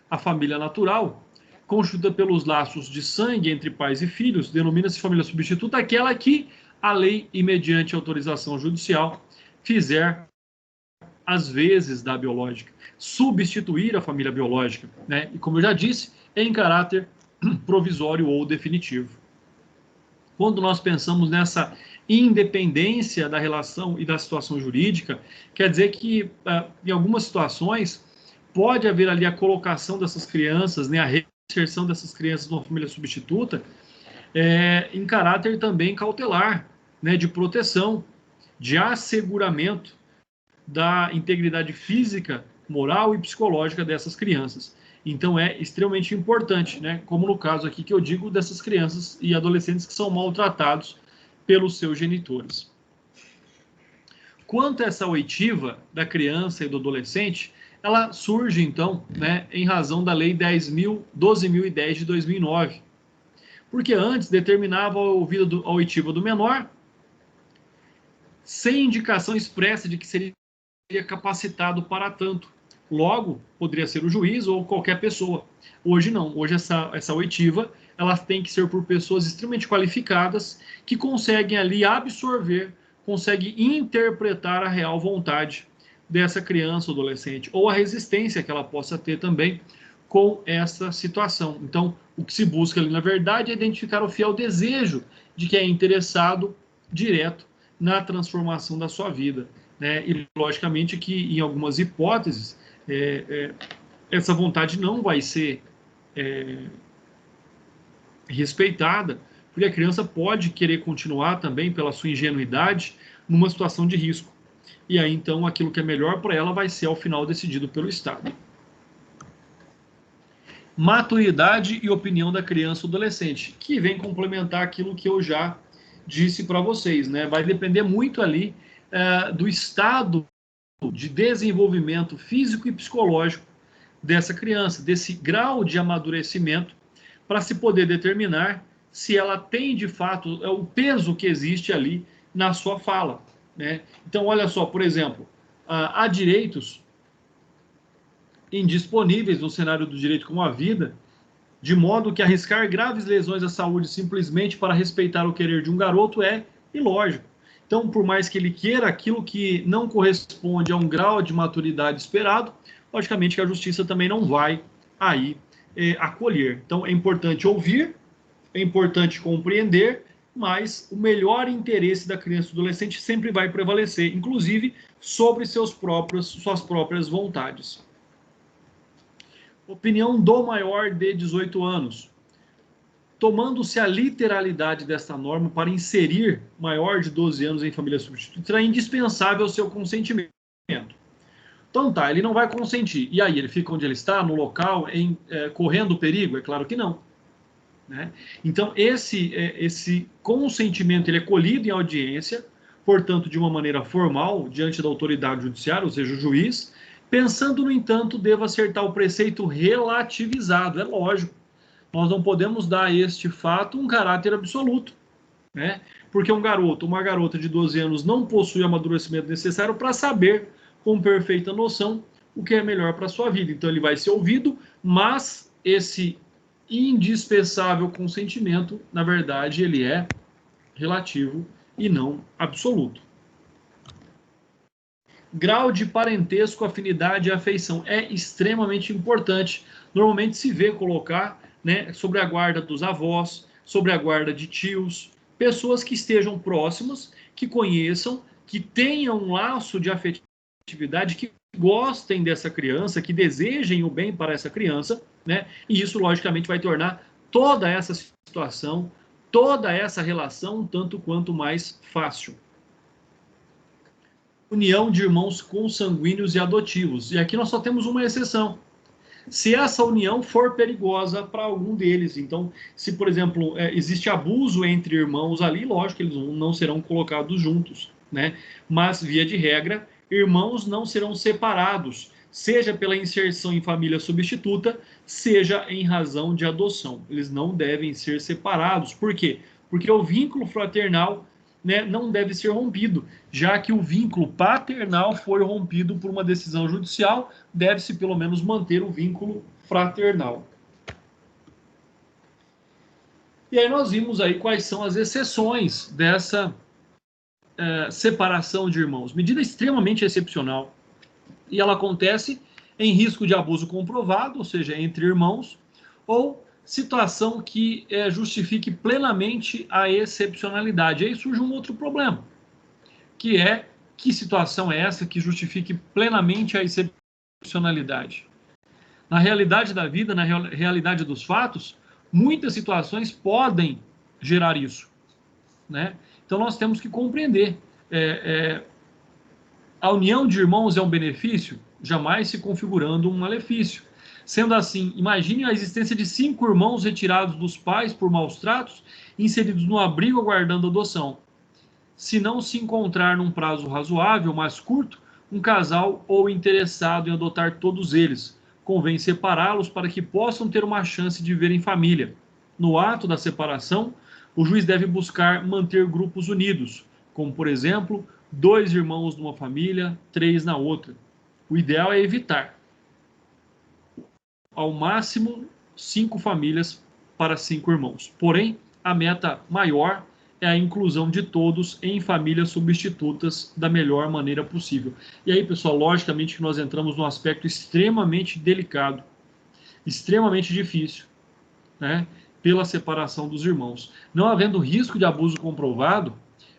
a família natural, constituída pelos laços de sangue entre pais e filhos, denomina-se família substituta aquela que a lei e mediante autorização judicial fizer às vezes da biológica, substituir a família biológica, né? E como eu já disse, em caráter provisório ou definitivo. Quando nós pensamos nessa independência da relação e da situação jurídica, quer dizer que, em algumas situações, pode haver ali a colocação dessas crianças, né, a reinserção dessas crianças numa família substituta, em caráter também cautelar, né, de proteção, de asseguramento da integridade física, moral e psicológica dessas crianças. Então é extremamente importante, né? Como no caso aqui que eu digo dessas crianças e adolescentes que são maltratados pelos seus genitores. Quanto a essa oitiva da criança e do adolescente, ela surge então, né, em razão da Lei 12.010 de 2009, porque antes determinava a oitiva do menor sem indicação expressa de que seria capacitado para tanto. Logo, poderia ser o juiz ou qualquer pessoa. Hoje não. Hoje essa oitiva, ela tem que ser por pessoas extremamente qualificadas que conseguem ali absorver, conseguem interpretar a real vontade dessa criança ou adolescente, ou a resistência que ela possa ter também com essa situação. Então, o que se busca ali, na verdade, é identificar o fiel desejo de quem é interessado direto na transformação da sua vida, né? E, logicamente, que em algumas hipóteses, essa vontade não vai ser respeitada, porque a criança pode querer continuar também, pela sua ingenuidade, numa situação de risco. E aí, então, aquilo que é melhor para ela vai ser, ao final, decidido pelo Estado. Maturidade e opinião da criança ou adolescente, que vem complementar aquilo que eu já disse para vocês, né? Vai depender muito ali do estado de desenvolvimento físico e psicológico dessa criança, desse grau de amadurecimento, para se poder determinar se ela tem, de fato, o peso que existe ali na sua fala, né? Então, olha só, por exemplo, há direitos indisponíveis no cenário do direito como a vida, de modo que arriscar graves lesões à saúde simplesmente para respeitar o querer de um garoto é ilógico. Então, por mais que ele queira aquilo que não corresponde a um grau de maturidade esperado, logicamente que a justiça também não vai aí acolher. Então, é importante ouvir, é importante compreender, mas o melhor interesse da criança e do adolescente sempre vai prevalecer, inclusive sobre suas próprias vontades. Opinião do maior de 18 anos. Tomando-se a literalidade desta norma para inserir maior de 12 anos em família substituta, será indispensável o seu consentimento. Então tá, ele não vai consentir. E aí, ele fica onde ele está, no local, correndo perigo? É claro que não. Né? Então, esse consentimento ele é colhido em audiência, portanto, de uma maneira formal, diante da autoridade judiciária, ou seja, o juiz, pensando, no entanto, deva acertar o preceito relativizado. É lógico. Nós não podemos dar a este fato um caráter absoluto, né? Porque um garoto, uma garota de 12 anos não possui o amadurecimento necessário para saber com perfeita noção o que é melhor para a sua vida. Então ele vai ser ouvido, mas esse indispensável consentimento, na verdade, ele é relativo e não absoluto. Grau de parentesco, afinidade e afeição é extremamente importante. Normalmente se vê colocar, né, sobre a guarda dos avós, sobre a guarda de tios, pessoas que estejam próximas, que conheçam, que tenham um laço de afetividade, que gostem dessa criança, que desejem o bem para essa criança, né? E isso, logicamente, vai tornar toda essa situação, toda essa relação, um tanto quanto mais fácil. União de irmãos consanguíneos e adotivos. E aqui nós só temos uma exceção. Se essa união for perigosa para algum deles. Então, se, por exemplo, existe abuso entre irmãos ali, lógico que eles não serão colocados juntos, né? Mas, via de regra, irmãos não serão separados, seja pela inserção em família substituta, seja em razão de adoção. Eles não devem ser separados. Por quê? Porque o vínculo fraternal, né, não deve ser rompido, já que o vínculo paternal foi rompido por uma decisão judicial, deve-se pelo menos manter o vínculo fraternal. E aí nós vimos aí quais são as exceções dessa separação de irmãos. Medida extremamente excepcional, e ela acontece em risco de abuso comprovado, ou seja, entre irmãos, ou situação que justifique plenamente a excepcionalidade. Aí surge um outro problema, que é que situação é essa que justifique plenamente a excepcionalidade? Na realidade da vida, na realidade dos fatos, muitas situações podem gerar isso, né? Então nós temos que compreender. A união de irmãos é um benefício, jamais se configurando um malefício. Sendo assim, imagine a existência de 5 irmãos retirados dos pais por maus tratos, inseridos no abrigo aguardando adoção. Se não se encontrar num prazo razoável, mais curto, um casal ou interessado em adotar todos eles, convém separá-los para que possam ter uma chance de viver em família. No ato da separação, o juiz deve buscar manter grupos unidos, como, por exemplo, 2 irmãos numa família, 3 na outra. O ideal é evitar, ao máximo, 5 famílias para 5 irmãos. Porém, a meta maior é a inclusão de todos em famílias substitutas da melhor maneira possível. E aí, pessoal, logicamente que nós entramos num aspecto extremamente delicado, extremamente difícil, né, pela separação dos irmãos. Não havendo risco de abuso comprovado,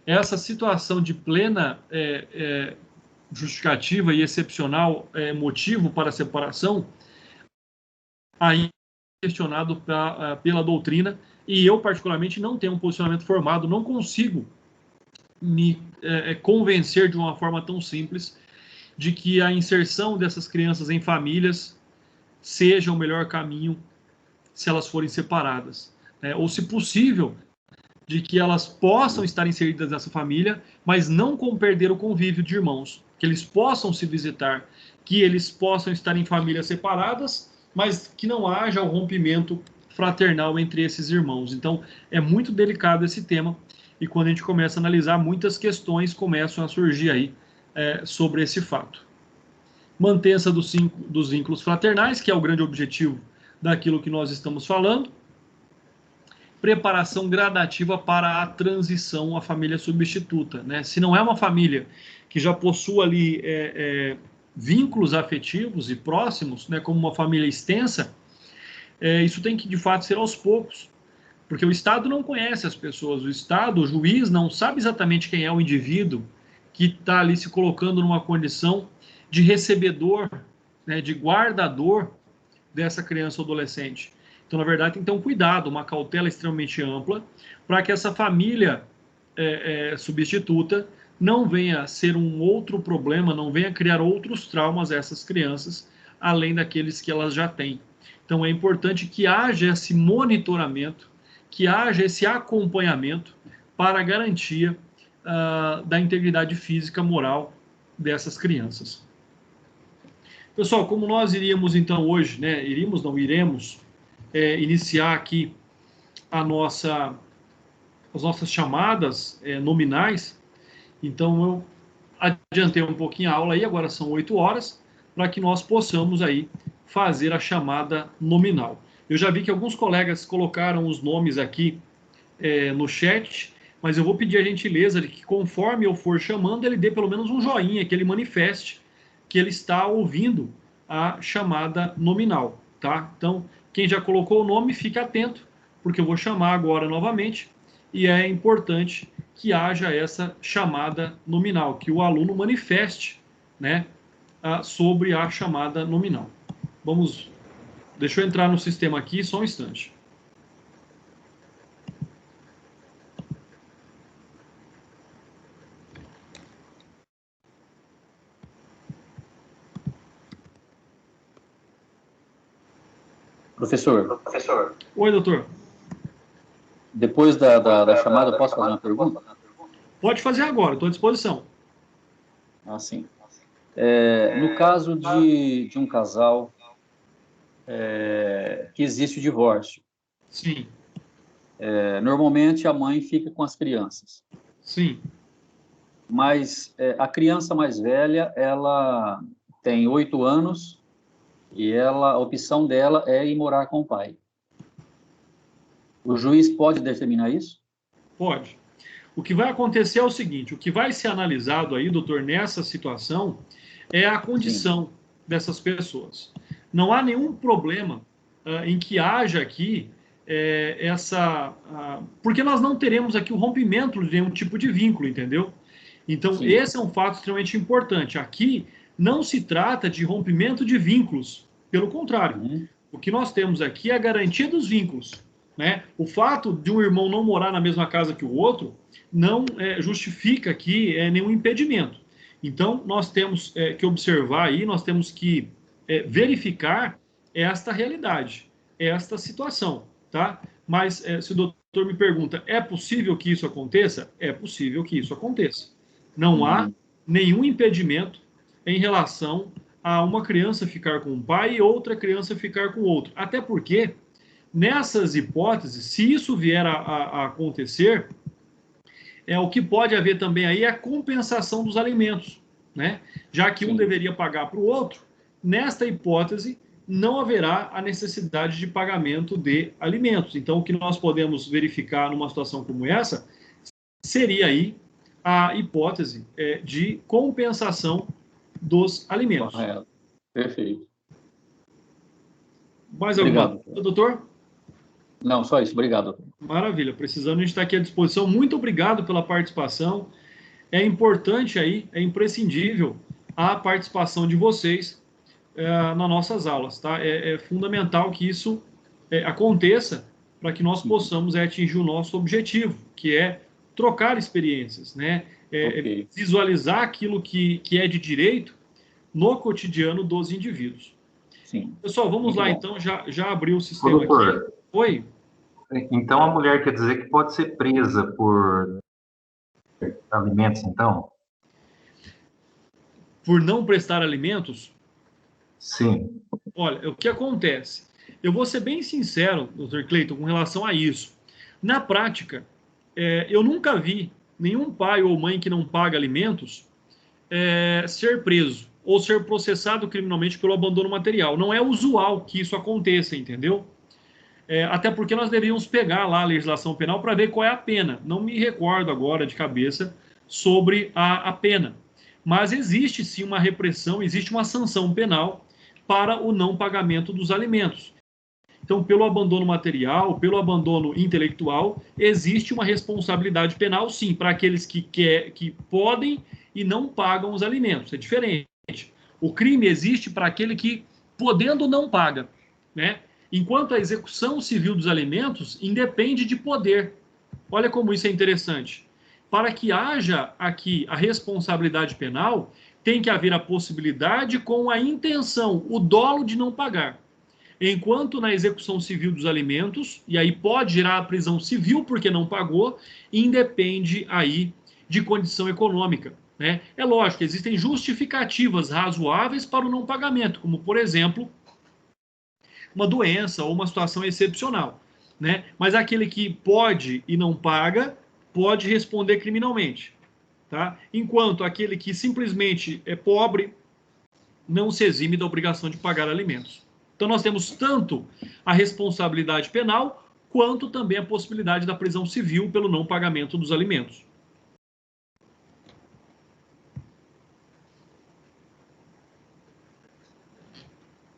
essa situação de plena justificativa e excepcional motivo para a separação, aí questionado pela doutrina, e eu particularmente não tenho um posicionamento formado, não consigo me convencer de uma forma tão simples de que a inserção dessas crianças em famílias seja o melhor caminho se elas forem separadas, né? Ou, se possível, de que elas possam estar inseridas nessa família, mas não com perder o convívio de irmãos, que eles possam se visitar, que eles possam estar em famílias separadas, mas que não haja o rompimento fraternal entre esses irmãos. Então, é muito delicado esse tema, e quando a gente começa a analisar, muitas questões começam a surgir aí sobre esse fato. Mantença dos vínculos fraternais, que é o grande objetivo daquilo que nós estamos falando. Preparação gradativa para a transição à família substituta, né? Se não é uma família que já possua ali vínculos afetivos e próximos, né, como uma família extensa, isso tem que de fato ser aos poucos, porque o Estado não conhece as pessoas, o juiz não sabe exatamente quem é o indivíduo que está ali se colocando numa condição de recebedor, né, de guardador dessa criança ou adolescente. Então, na verdade, tem que ter um cuidado, uma cautela extremamente ampla, para que essa família substituta não venha ser um outro problema, não venha criar outros traumas a essas crianças, além daqueles que elas já têm. Então, é importante que haja esse monitoramento, que haja esse acompanhamento para a garantia da integridade física, moral dessas crianças. Pessoal, como nós iríamos então hoje, né? Iremos iniciar aqui as nossas chamadas nominais. Então eu adiantei um pouquinho a aula aí, agora são 8 horas, para que nós possamos aí fazer a chamada nominal. Eu já vi que alguns colegas colocaram os nomes aqui no chat, mas eu vou pedir a gentileza de que, conforme eu for chamando, ele dê pelo menos um joinha, que ele manifeste que ele está ouvindo a chamada nominal, tá? Então, quem já colocou o nome, fique atento, porque eu vou chamar agora novamente, e é importante que haja essa chamada nominal, que o aluno manifeste, né, sobre a chamada nominal. Deixa eu entrar no sistema aqui, só um instante. Professor. Oi, doutor. Depois da chamada, posso fazer uma pergunta? Pode fazer agora, estou à disposição. Ah, sim. No caso de um casal que existe o divórcio, Sim. Normalmente a mãe fica com as crianças. Sim. Mas a criança mais velha, ela tem 8 anos e a opção dela é ir morar com o pai. O juiz pode determinar isso? Pode. O que vai acontecer é o seguinte, o que vai ser analisado aí, doutor, nessa situação, é a condição dessas pessoas. Não há nenhum problema em que haja aqui porque nós não teremos aqui o rompimento de nenhum tipo de vínculo, entendeu? Então, Sim. esse é um fato extremamente importante. Aqui não se trata de rompimento de vínculos, pelo contrário. O que nós temos aqui é a garantia dos vínculos, né? O fato de um irmão não morar na mesma casa que o outro não justifica aqui nenhum impedimento. Então, nós temos que observar aí, nós temos que verificar esta realidade, esta situação, tá? Mas se o doutor me pergunta, é possível que isso aconteça? É possível que isso aconteça. Não há nenhum impedimento em relação a uma criança ficar com um pai e outra criança ficar com outro. Até porque, nessas hipóteses, se isso vier a acontecer, o que pode haver também aí é a compensação dos alimentos, né? Já que um deveria pagar para o outro, nesta hipótese, não haverá a necessidade de pagamento de alimentos. Então, o que nós podemos verificar numa situação como essa seria aí a hipótese de compensação dos alimentos. Correto. Perfeito. Mais alguma Obrigado, coisa, doutor? Não, só isso. Obrigado, doutor. Maravilha. Precisando, a gente está aqui à disposição. Muito obrigado pela participação. É importante aí, é imprescindível a participação de vocês nas nossas aulas, tá? É fundamental que isso aconteça para que nós possamos atingir o nosso objetivo, que é trocar experiências, né? Visualizar aquilo que é de direito no cotidiano dos indivíduos. Sim. Pessoal, vamos Muito lá, bom. então, já abriu o sistema aqui. Oi? Então, a mulher quer dizer que pode ser presa por alimentos, então? Por não prestar alimentos? Sim. Olha, o que acontece? Eu vou ser bem sincero, Dr. Cleiton, com relação a isso. Na prática, eu nunca vi nenhum pai ou mãe que não paga alimentos ser preso ou ser processado criminalmente pelo abandono material. Não é usual que isso aconteça, entendeu? Até porque nós deveríamos pegar lá a legislação penal para ver qual é a pena. Não me recordo agora de cabeça sobre a pena. Mas existe sim uma repressão, existe uma sanção penal para o não pagamento dos alimentos. Então, pelo abandono material, pelo abandono intelectual, existe uma responsabilidade penal, sim, para aqueles que podem e não pagam os alimentos. É diferente. O crime existe para aquele que, podendo, não paga, né? Enquanto a execução civil dos alimentos independe de poder. Olha como isso é interessante. Para que haja aqui a responsabilidade penal, tem que haver a possibilidade com a intenção, o dolo de não pagar. Enquanto na execução civil dos alimentos, e aí pode gerar a prisão civil porque não pagou, independe aí de condição econômica, né? É lógico, existem justificativas razoáveis para o não pagamento, como, por exemplo, uma doença ou uma situação excepcional, né? Mas aquele que pode e não paga, pode responder criminalmente, tá? Enquanto aquele que simplesmente é pobre, não se exime da obrigação de pagar alimentos. Então, nós temos tanto a responsabilidade penal, quanto também a possibilidade da prisão civil pelo não pagamento dos alimentos.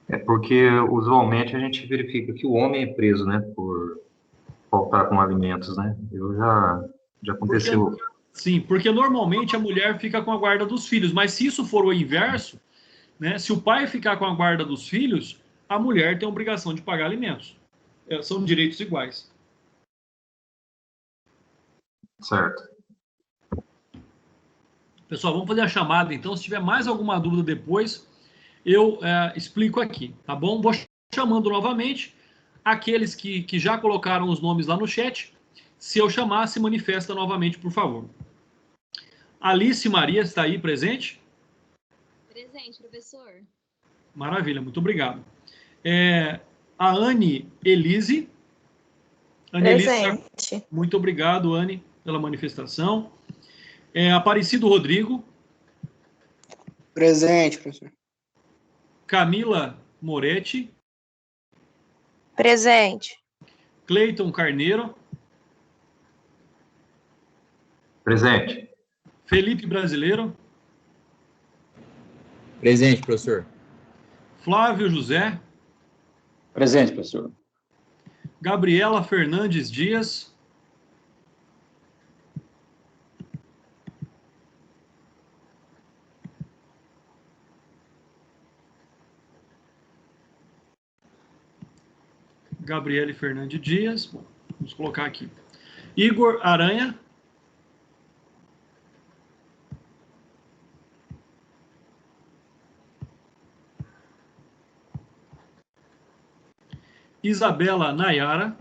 É porque, usualmente, a gente verifica que o homem é preso, né, por faltar com alimentos, né? Já aconteceu. Sim, porque normalmente a mulher fica com a guarda dos filhos, mas se isso for o inverso, né? Se o pai ficar com a guarda dos filhos, a mulher tem a obrigação de pagar alimentos. São direitos iguais. Certo. Pessoal, vamos fazer a chamada, então. Se tiver mais alguma dúvida depois, eu explico aqui, tá bom? Vou chamando novamente aqueles que já colocaram os nomes lá no chat. Se eu chamar, se manifesta novamente, por favor. Alice Maria está aí presente? Presente, professor. Maravilha, muito obrigado. A Anne Elise. Anne Presente. Elise, muito obrigado, Anne, pela manifestação. Aparecido Rodrigo. Presente, professor. Camila Moretti. Presente. Cleiton Carneiro. Presente. Felipe Brasileiro. Presente, professor. Flávio José. Presente, professor. Gabriela Fernandes Dias. Gabriele Fernandes Dias. Bom, vamos colocar aqui. Igor Aranha. Isabela Nayara.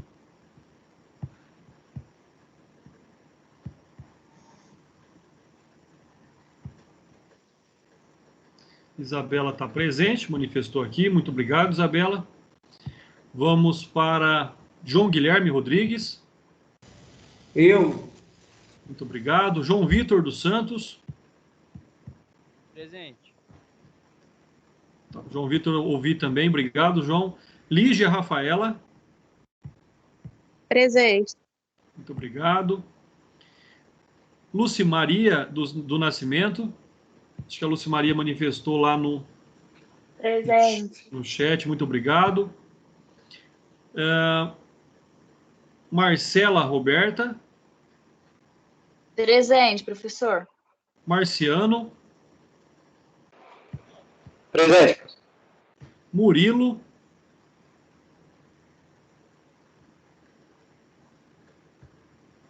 Isabela está presente, manifestou aqui. Muito obrigado, Isabela. Vamos para João Guilherme Rodrigues. Eu. Muito obrigado. João Vitor dos Santos. Presente. Tá, João Vitor, ouvi também. Obrigado, João. Lígia Rafaela. Presente. Muito obrigado. Lucimaria do Nascimento. Acho que a Lucimaria manifestou lá no chat. Muito obrigado. Marcela Roberta. Presente, professor. Marciano. Presente. Murilo.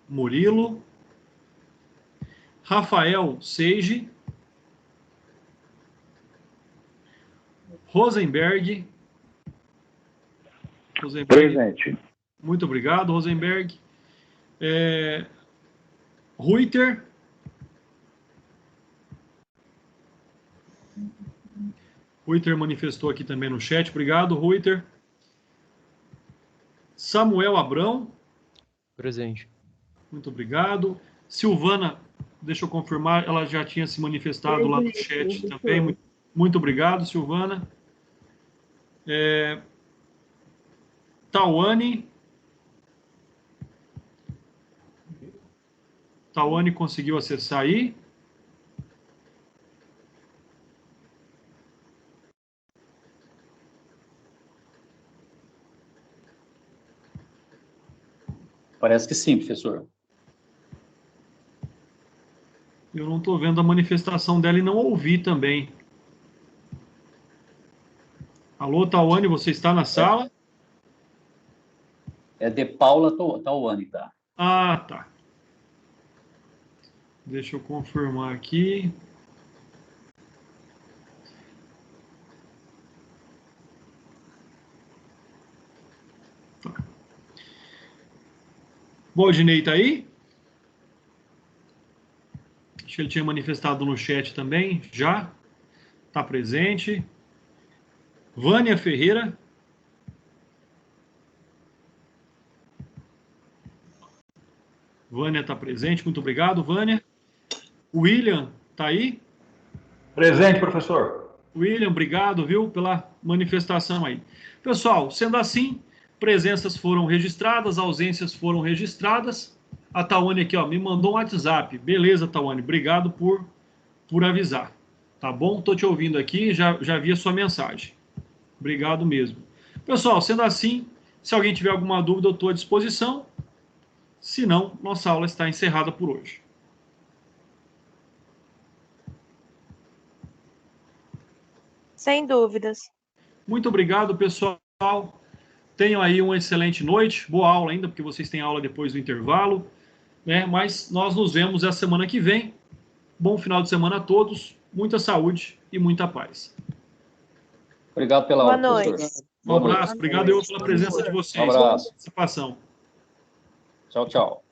Murilo. Rafael Seige. Rosenberg. Presente. Muito obrigado, Rosenberg. Ruiter. Ruiter manifestou aqui também no chat. Obrigado, Ruiter. Samuel Abrão. Presente. Muito obrigado. Silvana, deixa eu confirmar, ela já tinha se manifestado lá no chat também. Muito obrigado, Silvana. Tawane. Tawane conseguiu acessar aí. Parece que sim, professor. Eu não estou vendo a manifestação dela e não ouvi também. Alô, Tawane, você está na sala? É de Paula Tawane, tá? Ah, tá. Deixa eu confirmar aqui. Tá. Valdinei está aí? Acho que ele tinha manifestado no chat também, já. Está presente. Vânia Ferreira. Vânia está presente, muito obrigado, Vânia. William, está aí? Presente, professor. William, obrigado, viu, pela manifestação aí. Pessoal, sendo assim, presenças foram registradas, ausências foram registradas. A Tawane aqui, ó, me mandou um WhatsApp. Beleza, Tawane, obrigado por avisar. Tá bom? Tô te ouvindo aqui, já vi a sua mensagem. Obrigado mesmo. Pessoal, sendo assim, se alguém tiver alguma dúvida, eu estou à disposição. Se não, nossa aula está encerrada por hoje. Sem dúvidas. Muito obrigado, pessoal. Tenham aí uma excelente noite. Boa aula ainda, porque vocês têm aula depois do intervalo, né? Mas nós nos vemos a semana que vem. Bom final de semana a todos. Muita saúde e muita paz. Obrigado pela Boa aula, noite. professor. Um abraço. Obrigado eu pela presença de vocês. Um abraço. Pela participação. Tchau, tchau.